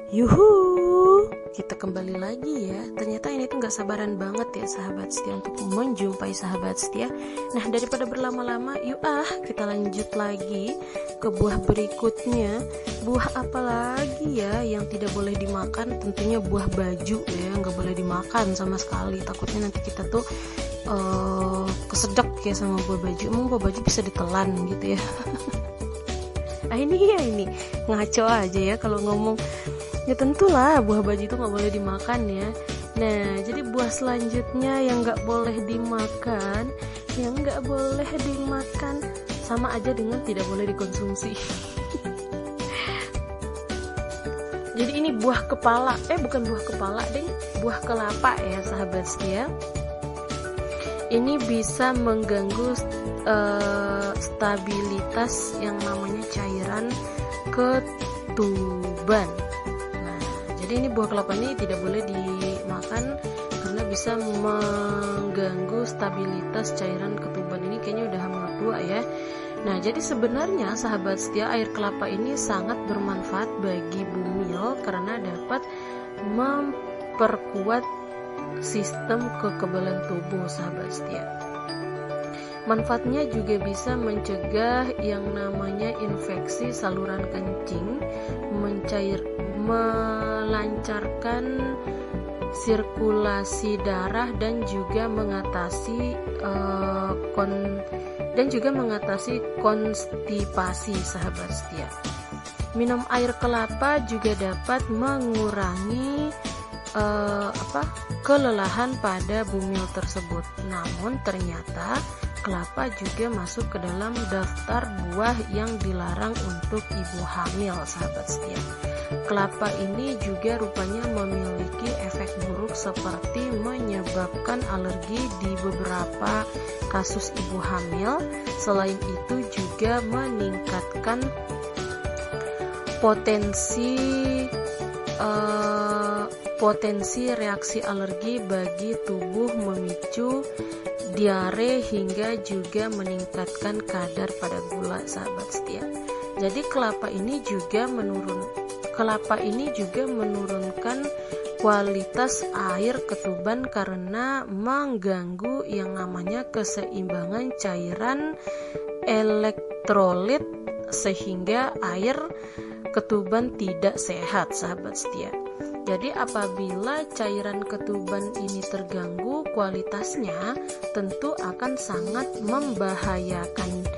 Yuhu, kita kembali lagi ya. Ternyata ini tuh gak sabaran banget ya, sahabat setia, untuk menjumpai sahabat setia. Nah, daripada berlama-lama, yuk kita lanjut lagi ke buah berikutnya. Buah apa lagi ya yang tidak boleh dimakan? Tentunya buah baju ya, gak boleh dimakan sama sekali. Takutnya nanti kita tuh kesedek ya sama buah baju. Emang buah baju bisa ditelan gitu ya. Ini ngaco aja ya kalau ngomong. Ya tentulah buah baju itu gak boleh dimakan ya. Nah, jadi buah selanjutnya yang gak boleh dimakan, sama aja dengan tidak boleh dikonsumsi. Jadi ini buah kepala, bukan buah kepala deh, buah kelapa ya, sahabat setia. Ini bisa mengganggu stabilitas yang namanya cairan ketuban. Jadi ini buah kelapa ini tidak boleh dimakan karena bisa mengganggu stabilitas cairan ketuban. Ini kayaknya udah hamil tua ya. Nah, jadi sebenarnya sahabat setia, air kelapa ini sangat bermanfaat bagi bumil karena dapat memperkuat sistem kekebalan tubuh, sahabat setia. Manfaatnya juga bisa mencegah yang namanya infeksi saluran kencing, melancarkan sirkulasi darah dan juga mengatasi konstipasi, sahabat setia. Minum air kelapa juga dapat mengurangi kelelahan pada bumil tersebut. Namun ternyata kelapa juga masuk ke dalam daftar buah yang dilarang untuk ibu hamil, sahabat setia. Kelapa ini juga rupanya memiliki efek buruk seperti menyebabkan alergi di beberapa kasus ibu hamil. Selain itu juga meningkatkan potensi reaksi alergi bagi tubuh, memicu diare hingga juga meningkatkan kadar pada gula, sahabat setia. Jadi kelapa ini juga menurunkan kualitas air ketuban karena mengganggu yang namanya keseimbangan cairan elektrolit sehingga air ketuban tidak sehat, sahabat setia. Jadi apabila cairan ketuban ini terganggu kualitasnya, tentu akan sangat membahayakan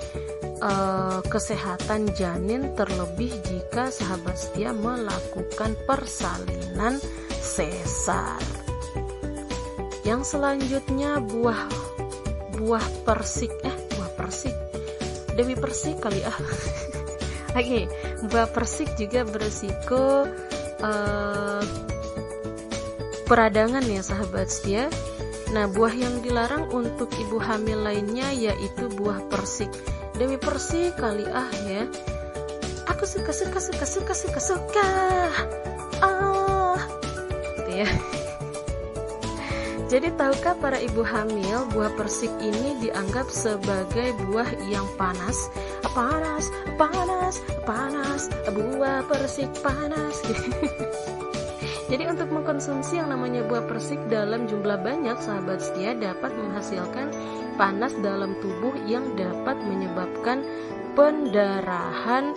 kesehatan janin, terlebih jika sahabat setia melakukan persalinan sesar. Yang selanjutnya buah persik, Dewi Persik kali ah. Oke, buah persik juga berisiko peradangan ya, sahabat setia. Nah, buah yang dilarang untuk ibu hamil lainnya yaitu buah persik. Dewi Persik kali ah ya. Aku suka. Gitu ya. Jadi tahukah para ibu hamil, buah persik ini dianggap sebagai buah yang panas, buah persik panas. Jadi untuk mengkonsumsi yang namanya buah persik dalam jumlah banyak, sahabat setia, dapat menghasilkan panas dalam tubuh yang dapat menyebabkan pendarahan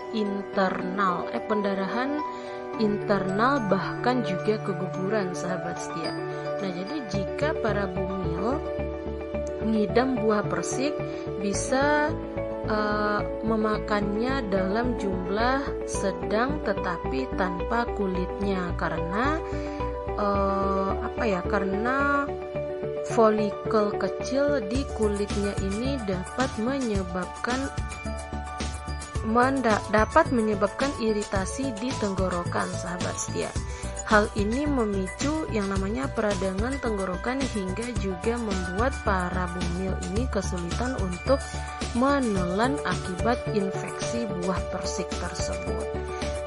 internal bahkan juga keguguran, sahabat setia. Nah, jadi jika para bumil ngidam buah persik, bisa memakannya dalam jumlah sedang tetapi tanpa kulitnya, karena karena folikel kecil di kulitnya ini dapat menyebabkan iritasi di tenggorokan, sahabat setia. Hal ini memicu yang namanya peradangan tenggorokan hingga juga membuat para bumil ini kesulitan untuk menelan akibat infeksi buah persik tersebut.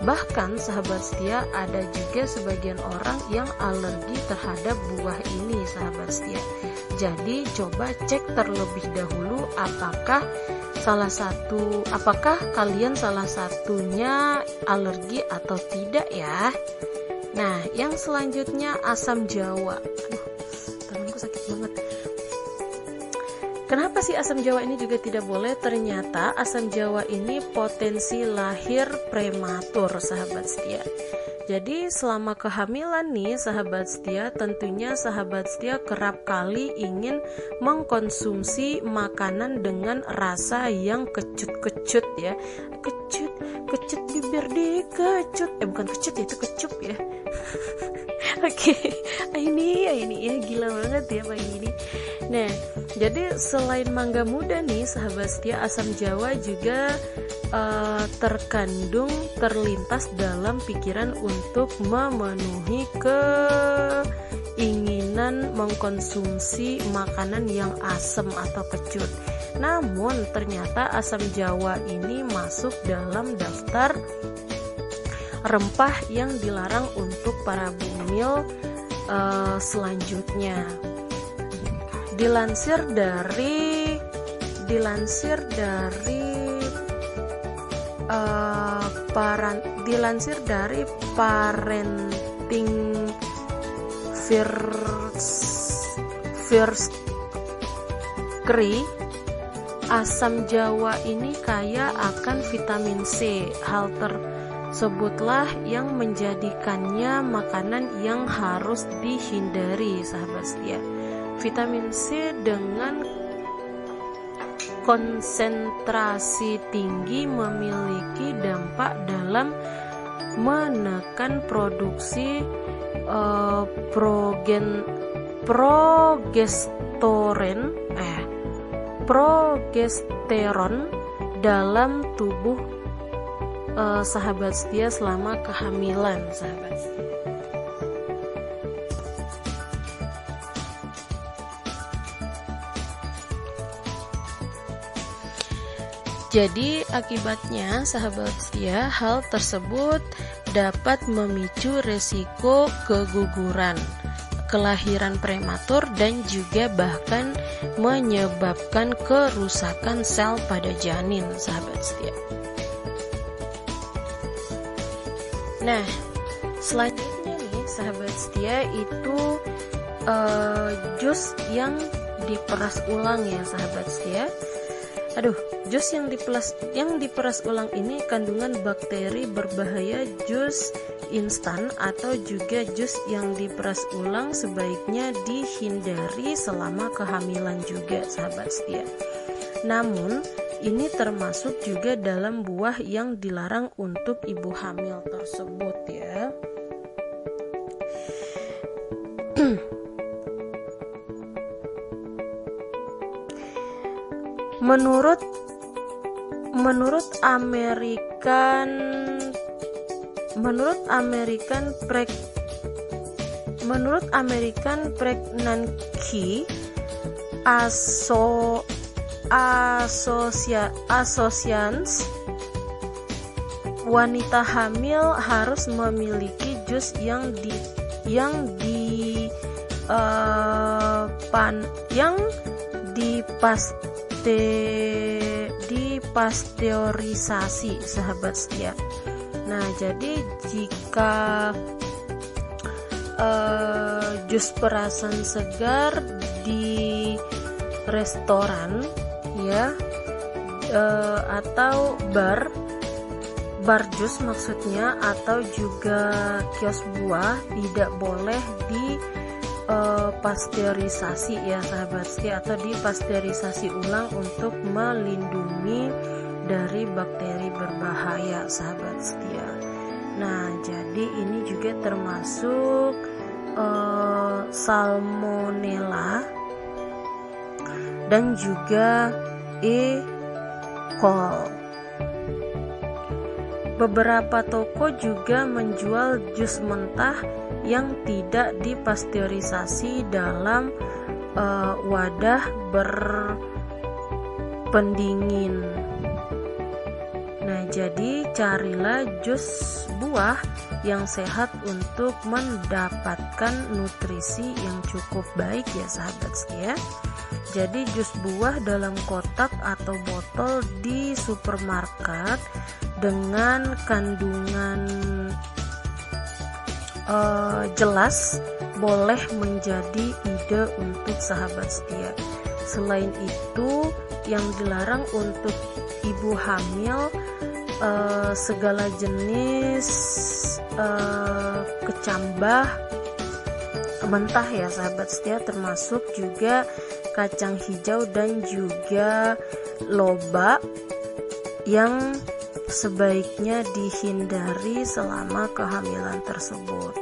Bahkan sahabat setia, ada juga sebagian orang yang alergi terhadap buah ini, sahabat setia. Jadi coba cek terlebih dahulu apakah kalian salah satunya alergi atau tidak ya. Nah, yang selanjutnya asam jawa. Aduh, tanganku sakit banget. Kenapa sih asam jawa ini juga tidak boleh? Ternyata asam jawa ini potensi lahir prematur, sahabat setia. Jadi selama kehamilan nih, sahabat setia, tentunya sahabat setia kerap kali ingin mengkonsumsi makanan dengan rasa yang kecut-kecut ya. Kecut bibir dikecut. Bukan kecut ya, itu kecup ya. Oke, ini ya gila banget ya pagi ini. Nah, jadi selain mangga muda nih, sahabat setia, asam jawa juga terlintas dalam pikiran untuk memenuhi keinginan mengkonsumsi makanan yang asam atau kecut. Namun ternyata asam jawa ini masuk dalam daftar rempah yang dilarang untuk para bumil selanjutnya. Dilansir dari Parenting First Degree, asam jawa ini kaya akan vitamin C. Hal tersebutlah yang menjadikannya makanan yang harus dihindari, sahabat setia. Vitamin C dengan konsentrasi tinggi memiliki dampak dalam menekan produksi progesteron dalam tubuh sahabat setia selama kehamilan, sahabat setia. Jadi akibatnya sahabat setia, hal tersebut dapat memicu resiko keguguran, kelahiran prematur, dan juga bahkan menyebabkan kerusakan sel pada janin, sahabat setia. Nah, selanjutnya nih sahabat setia, itu jus yang diperas ulang ya sahabat setia. Jus yang diperas ulang ini kandungan bakteri berbahaya. Jus instan atau juga jus yang diperas ulang sebaiknya dihindari selama kehamilan juga sahabat setia. Namun ini termasuk juga dalam buah yang dilarang untuk ibu hamil tersebut ya. Menurut American Pregnancy Association, wanita hamil harus memiliki jus yang dipasteurisasi sahabat setia. Nah, jadi jika jus perasan segar di restoran ya, atau bar jus maksudnya, atau juga kios buah, tidak boleh pasteurisasi ya sahabat setia, atau dipasteurisasi ulang untuk melindungi dari bakteri berbahaya sahabat setia. Nah, jadi ini juga termasuk salmonella dan juga E. coli. Beberapa toko juga menjual jus mentah yang tidak dipasteurisasi dalam wadah berpendingin. Nah, jadi carilah jus buah yang sehat untuk mendapatkan nutrisi yang cukup baik ya sahabat setia. Jadi jus buah dalam kotak atau botol di supermarket dengan kandungan jelas boleh menjadi ide untuk sahabat setia. Selain itu, yang dilarang untuk ibu hamil segala jenis kecambah mentah ya sahabat setia, termasuk juga kacang hijau dan juga lobak yang sebaiknya dihindari selama kehamilan tersebut.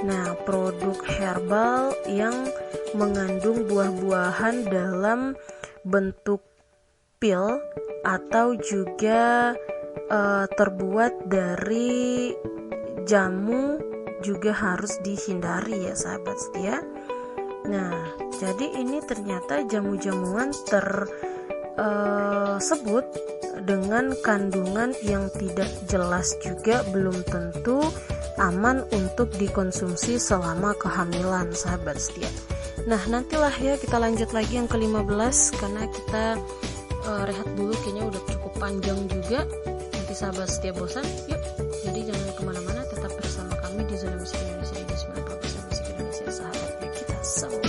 Nah, produk herbal yang mengandung buah-buahan dalam bentuk pil atau juga terbuat dari jamu juga harus dihindari ya sahabat setia. Nah, jadi ini ternyata jamu-jamuan tersebut dengan kandungan yang tidak jelas juga belum tentu aman untuk dikonsumsi selama kehamilan sahabat setia. Nah, nantilah ya kita lanjut lagi yang ke-15 karena kita rehat dulu, kayaknya udah cukup panjang juga, nanti sahabat setia bosan. Yuk, jadi jangan kemana-mana, tetap bersama kami di Zona Musik Indonesia di 90% Musik Indonesia, sahabatnya kita semua.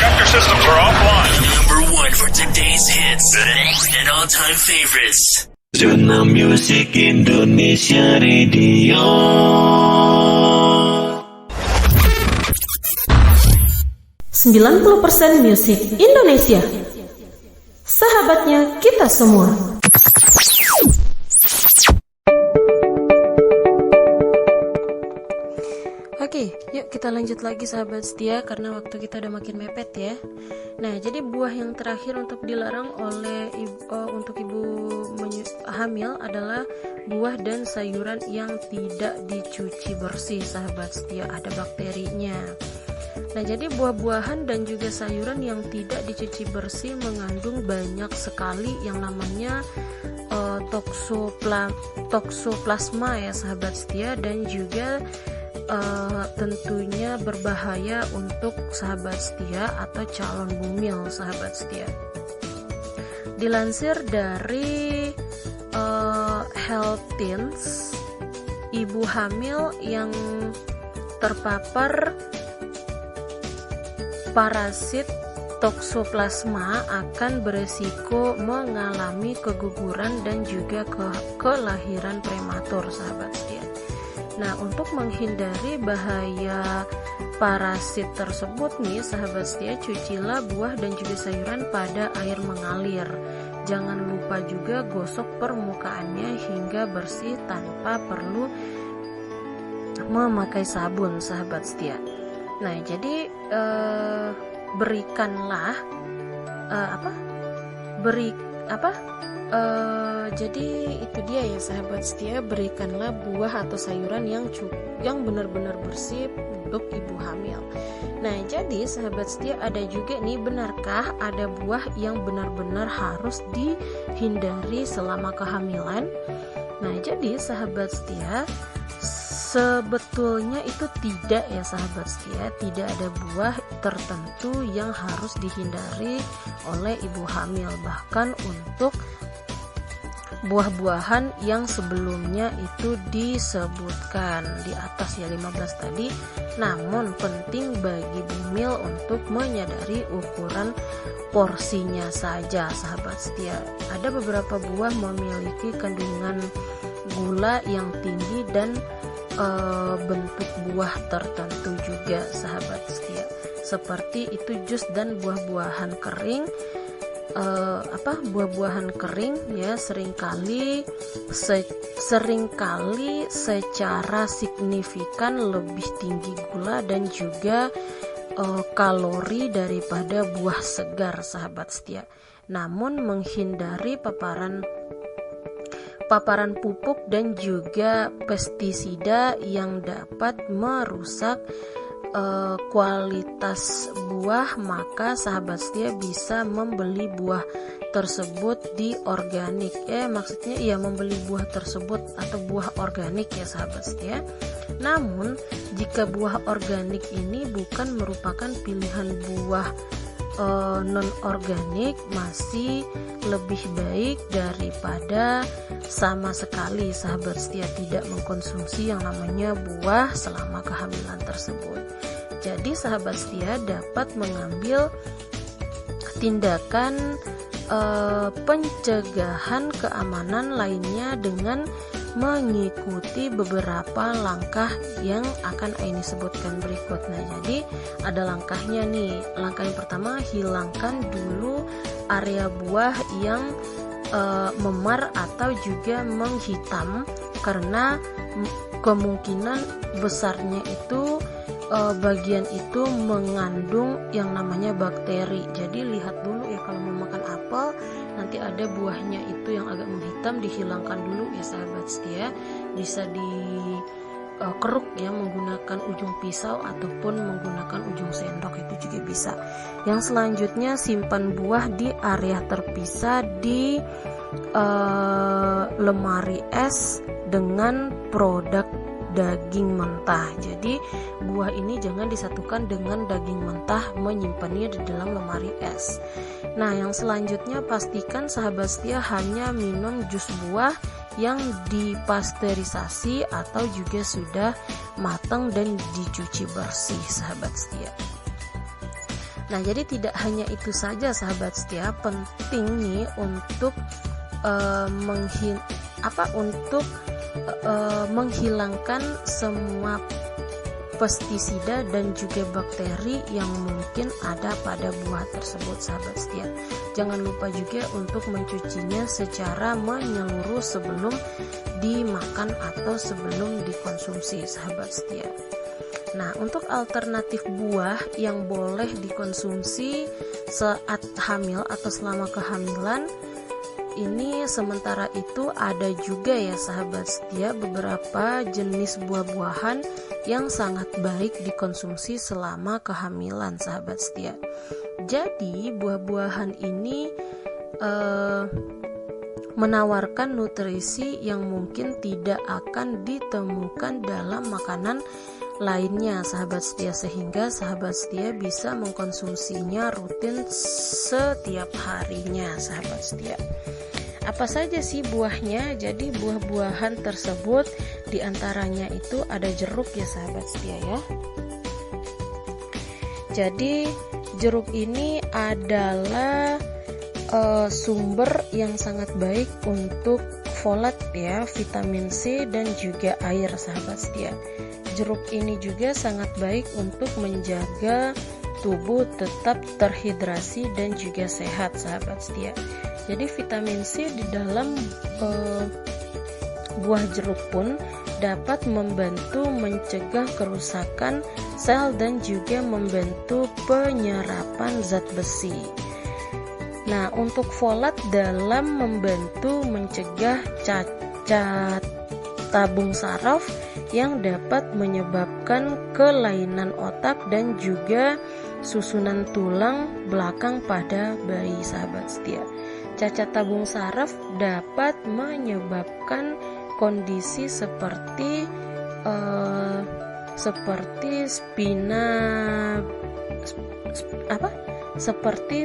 Chapter systems are offline. Number one for today's hits and all-time favorites. Zona Musik Indonesia Radio. 90% musik Indonesia, sahabatnya kita semua. kita lanjut lagi sahabat setia karena waktu kita udah makin mepet ya. Nah, jadi buah yang terakhir untuk dilarang oleh untuk ibu hamil adalah buah dan sayuran yang tidak dicuci bersih sahabat setia, ada bakterinya. Nah, jadi buah-buahan dan juga sayuran yang tidak dicuci bersih mengandung banyak sekali yang namanya toksoplasma ya sahabat setia, dan juga tentunya berbahaya untuk sahabat setia atau calon bumil sahabat setia. Dilansir dari Healthins, ibu hamil yang terpapar parasit toksoplasma akan beresiko mengalami keguguran dan juga kelahiran prematur sahabat setia. Nah, untuk menghindari bahaya parasit tersebut nih sahabat setia, cucilah buah dan juga sayuran pada air mengalir. Jangan lupa juga gosok permukaannya hingga bersih tanpa perlu memakai sabun sahabat setia. Nah, jadi berikanlah jadi itu dia ya sahabat setia, berikanlah buah atau sayuran yang benar-benar bersih untuk ibu hamil. Nah, jadi sahabat setia, ada juga nih, benarkah ada buah yang benar-benar harus dihindari selama kehamilan? Nah, jadi sahabat setia, sebetulnya itu tidak ya sahabat setia, tidak ada buah tertentu yang harus dihindari oleh ibu hamil. Bahkan untuk buah-buahan yang sebelumnya itu disebutkan di atas ya 15 tadi, namun penting bagi bumil untuk menyadari ukuran porsinya saja sahabat setia. Ada beberapa buah memiliki kandungan gula yang tinggi dan bentuk buah tertentu juga sahabat setia, seperti itu jus dan buah-buahan kering. Buah-buahan kering ya seringkali secara signifikan lebih tinggi gula dan juga kalori daripada buah segar sahabat setia. Namun menghindari paparan pupuk dan juga pestisida yang dapat merusak kualitas buah, maka sahabat setia bisa membeli buah tersebut di organik. Maksudnya membeli buah tersebut atau buah organik ya sahabat setia. Namun jika buah organik ini bukan merupakan pilihan buah non organik, masih lebih baik daripada sama sekali sahabat setia tidak mengkonsumsi yang namanya buah selama kehamilan tersebut. Jadi sahabat setia dapat mengambil tindakan pencegahan keamanan lainnya dengan mengikuti beberapa langkah yang akan Aini sebutkan berikut. Nah, jadi ada langkahnya nih. Langkah yang pertama, hilangkan dulu area buah yang memar atau juga menghitam, karena kemungkinan besarnya itu bagian itu mengandung yang namanya bakteri. Jadi lihat dulu ya, kalau mau makan apel nanti ada buahnya itu yang agak menghitam, dihilangkan dulu ya sahabat setia. Bisa dikeruk ya menggunakan ujung pisau ataupun menggunakan ujung sendok, itu juga bisa. Yang selanjutnya, simpan buah di area terpisah di lemari es dengan produk daging mentah. Jadi buah ini jangan disatukan dengan daging mentah, menyimpannya di dalam lemari es. Nah, yang selanjutnya, pastikan sahabat setia hanya minum jus buah yang dipasteurisasi atau juga sudah matang dan dicuci bersih sahabat setia. Nah, jadi tidak hanya itu saja sahabat setia, penting nih untuk menghilangkan semua pestisida dan juga bakteri yang mungkin ada pada buah tersebut sahabat setia. Jangan lupa juga untuk mencucinya secara menyeluruh sebelum dimakan atau sebelum dikonsumsi sahabat setia. Nah, untuk alternatif buah yang boleh dikonsumsi saat hamil atau selama kehamilan, ini sementara itu ada juga ya sahabat setia beberapa jenis buah-buahan yang sangat baik dikonsumsi selama kehamilan sahabat setia. Jadi buah-buahan ini menawarkan nutrisi yang mungkin tidak akan ditemukan dalam makanan lainnya sahabat setia, sehingga sahabat setia bisa mengkonsumsinya rutin setiap harinya sahabat setia. Apa saja sih buahnya? Jadi buah-buahan tersebut diantaranya itu ada jeruk ya sahabat setia ya. Jadi jeruk ini adalah sumber yang sangat baik untuk folat ya, vitamin C dan juga air sahabat setia. Jeruk ini juga sangat baik untuk menjaga tubuh tetap terhidrasi dan juga sehat sahabat setia. Jadi vitamin C di dalam buah jeruk pun dapat membantu mencegah kerusakan sel dan juga membantu penyerapan zat besi. Nah, untuk folat dalam membantu mencegah cacat tabung saraf yang dapat menyebabkan kelainan otak dan juga susunan tulang belakang pada bayi sahabat setia. Cacat tabung saraf dapat menyebabkan kondisi seperti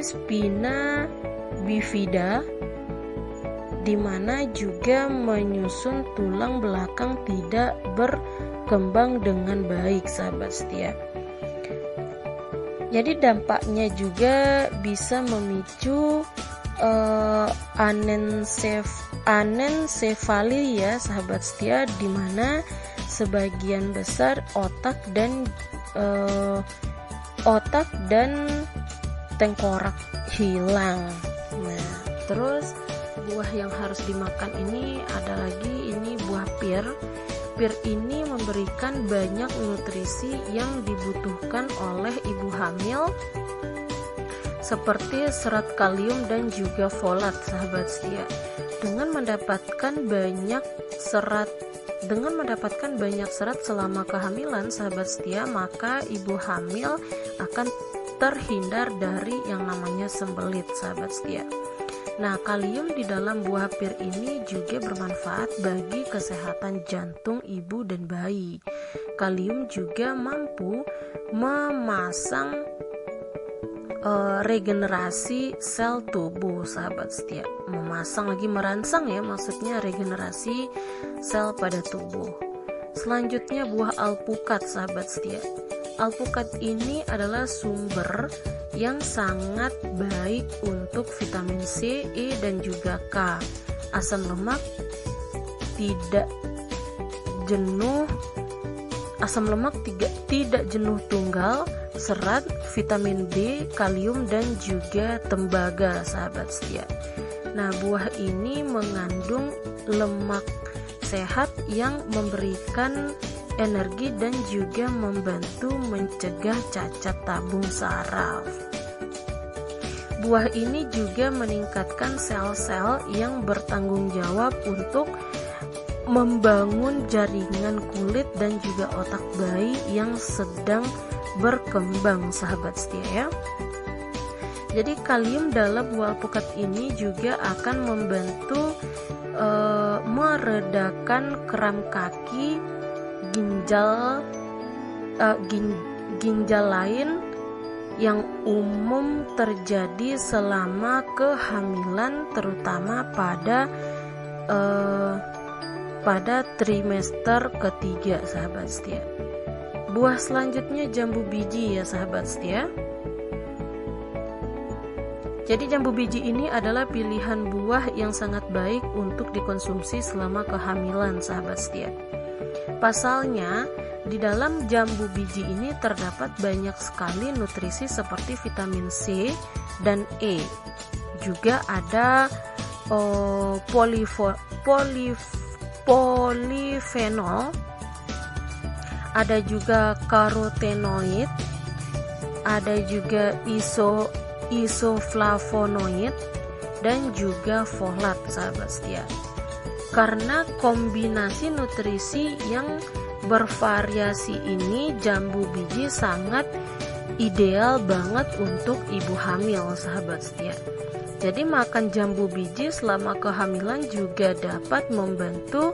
spina bifida, di mana juga menyusun tulang belakang tidak berkembang dengan baik sahabat setia. Jadi dampaknya juga bisa memicu anensefali ya sahabat setia, di mana sebagian besar otak dan tengkorak hilang. Nah, terus buah yang harus dimakan ini ada lagi, ini buah pir. Pir ini memberikan banyak nutrisi yang dibutuhkan oleh ibu hamil seperti serat kalium dan juga folat sahabat setia. Dengan mendapatkan banyak serat selama kehamilan sahabat setia, maka ibu hamil akan terhindar dari yang namanya sembelit sahabat setia. Nah, kalium di dalam buah pir ini juga bermanfaat bagi kesehatan jantung ibu dan bayi. Kalium juga mampu memasang regenerasi sel tubuh sahabat setia. Merangsang ya, maksudnya regenerasi sel pada tubuh. Selanjutnya buah alpukat sahabat setia. Alpukat ini adalah sumber yang sangat baik untuk vitamin C, E, dan juga K. Asam lemak tidak jenuh tunggal, serat, vitamin B, kalium, dan juga tembaga sahabat setia. Nah, buah ini mengandung lemak sehat yang memberikan energi dan juga membantu mencegah cacat tabung saraf. Buah ini juga meningkatkan sel-sel yang bertanggung jawab untuk membangun jaringan kulit dan juga otak bayi yang sedang berkembang sahabat setia ya. Jadi kalium dalam buah alpukat ini juga akan membantu meredakan kram kaki, ginjal lain yang umum terjadi selama kehamilan, terutama pada trimester ketiga sahabat setia. Buah selanjutnya jambu biji ya sahabat setia. Jadi jambu biji ini adalah pilihan buah yang sangat baik untuk dikonsumsi selama kehamilan sahabat setia. Pasalnya, di dalam jambu biji ini terdapat banyak sekali nutrisi seperti vitamin C dan E. Juga ada polifenol ada juga karotenoid, ada juga isoflavonoid, dan juga folat, sahabat setia. Karena kombinasi nutrisi yang bervariasi ini, jambu biji sangat ideal banget untuk ibu hamil, sahabat setia. Jadi makan jambu biji selama kehamilan juga dapat membantu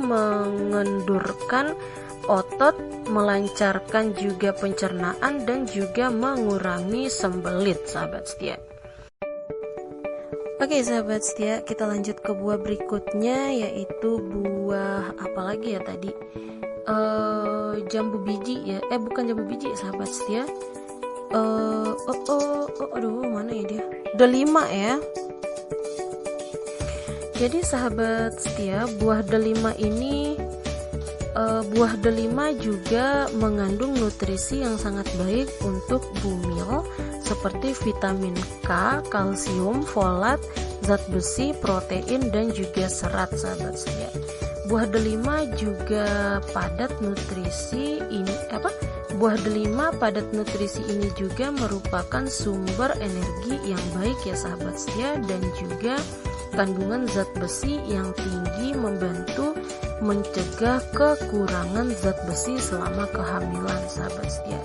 mengendurkan otot, melancarkan juga pencernaan, dan juga mengurangi sembelit, sahabat setia. Oke, sahabat setia, kita lanjut ke buah berikutnya, yaitu buah apa lagi ya tadi? Jambu biji ya. Bukan jambu biji, sahabat setia. Aduh, mana ya dia? Delima ya. Jadi sahabat setia, buah delima ini buah delima juga mengandung nutrisi yang sangat baik untuk bumil seperti vitamin K, kalsium, folat, zat besi, protein, dan juga serat, sahabat setia. Buah delima juga padat nutrisi ini Buah delima padat nutrisi ini juga merupakan sumber energi yang baik ya, sahabat setia, dan juga kandungan zat besi yang tinggi membantu mencegah kekurangan zat besi selama kehamilan, sahabat setia.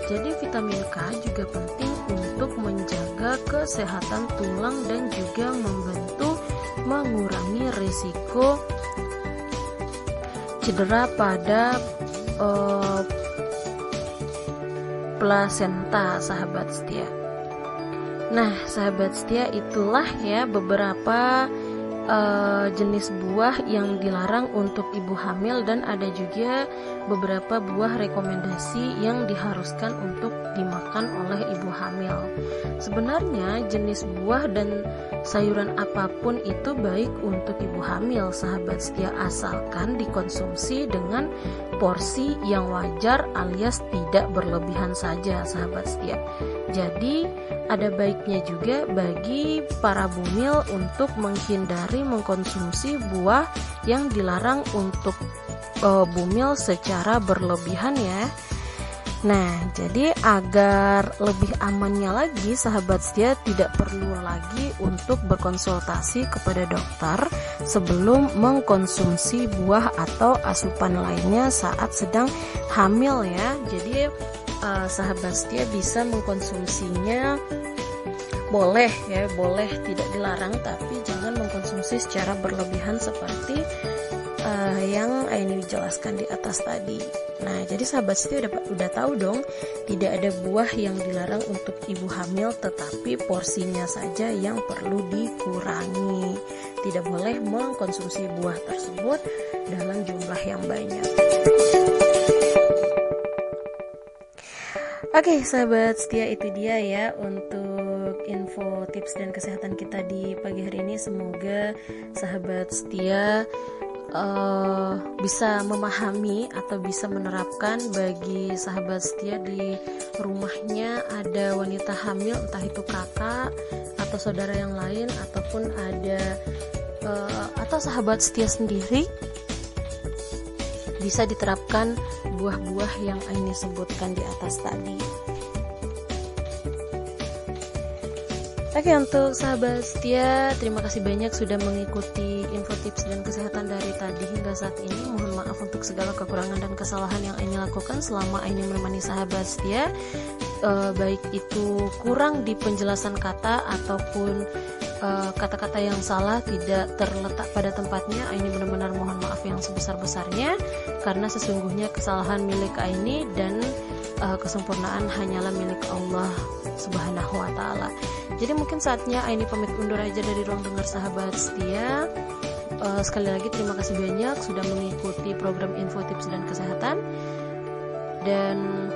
Jadi vitamin K juga penting untuk menjaga kesehatan tulang dan juga membantu mengurangi risiko cedera pada plasenta, sahabat setia. Nah, sahabat setia, itulah ya beberapa jenis buah yang dilarang untuk ibu hamil, dan ada juga beberapa buah rekomendasi yang diharuskan untuk dimakan oleh ibu hamil. Sebenarnya jenis buah dan sayuran apapun itu baik untuk ibu hamil, sahabat setia, asalkan dikonsumsi dengan porsi yang wajar alias tidak berlebihan saja, sahabat setia. Jadi ada baiknya juga bagi para bumil untuk menghindari mengkonsumsi buah yang dilarang untuk bumil secara berlebihan ya. Nah, jadi agar lebih amannya lagi, sahabat setia, tidak perlu lagi untuk berkonsultasi kepada dokter sebelum mengkonsumsi buah atau asupan lainnya saat sedang hamil ya. Jadi sahabat setia bisa mengkonsumsinya, boleh ya, boleh, tidak dilarang, tapi jangan mengkonsumsi secara berlebihan seperti yang Aini jelaskan di atas tadi. Nah, jadi sahabat setia udah tahu dong, tidak ada buah yang dilarang untuk ibu hamil, tetapi porsinya saja yang perlu dikurangi. Tidak boleh mengkonsumsi buah tersebut dalam jumlah yang banyak. Oke, sahabat setia, itu dia ya untuk info, tips, dan kesehatan kita di pagi hari ini. Semoga sahabat setia bisa memahami atau bisa menerapkan. Bagi sahabat setia di rumahnya ada wanita hamil, entah itu kakak atau saudara yang lain, ataupun ada atau sahabat setia sendiri, bisa diterapkan buah-buah yang Aini sebutkan di atas tadi. Oke, untuk sahabat setia, terima kasih banyak sudah mengikuti info, tips, dan kesehatan dari tadi hingga saat ini. Mohon maaf untuk segala kekurangan dan kesalahan yang Aini lakukan selama Aini menemani sahabat setia, baik itu kurang di penjelasan kata ataupun kata-kata yang salah tidak terletak pada tempatnya. Aini benar-benar mohon maaf yang sebesar-besarnya, karena sesungguhnya kesalahan milik Aini dan kesempurnaan hanyalah milik Allah Subhanahu wa Ta'ala. Jadi mungkin saatnya Aini pamit undur aja dari ruang dengar sahabat setia. Sekali lagi terima kasih banyak sudah mengikuti program info, tips, dan kesehatan. Dan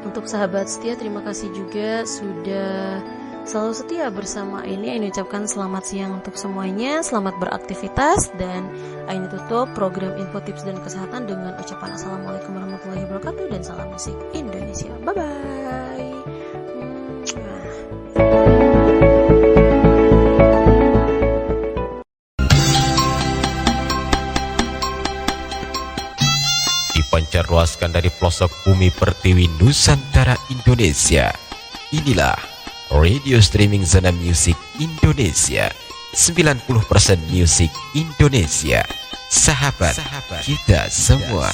untuk sahabat setia, terima kasih juga sudah selalu setia bersama Aini. Aini ucapkan selamat siang untuk semuanya, selamat beraktivitas, dan Aini tutup program info, tips, dan kesehatan dengan ucapan Assalamualaikum warahmatullahi wabarakatuh dan salam musik Indonesia. Bye bye. dibebaskan dari pelosok bumi pertiwi Nusantara Indonesia. Inilah radio streaming Zona Music Indonesia. 90% musik Indonesia. Sahabat kita semua.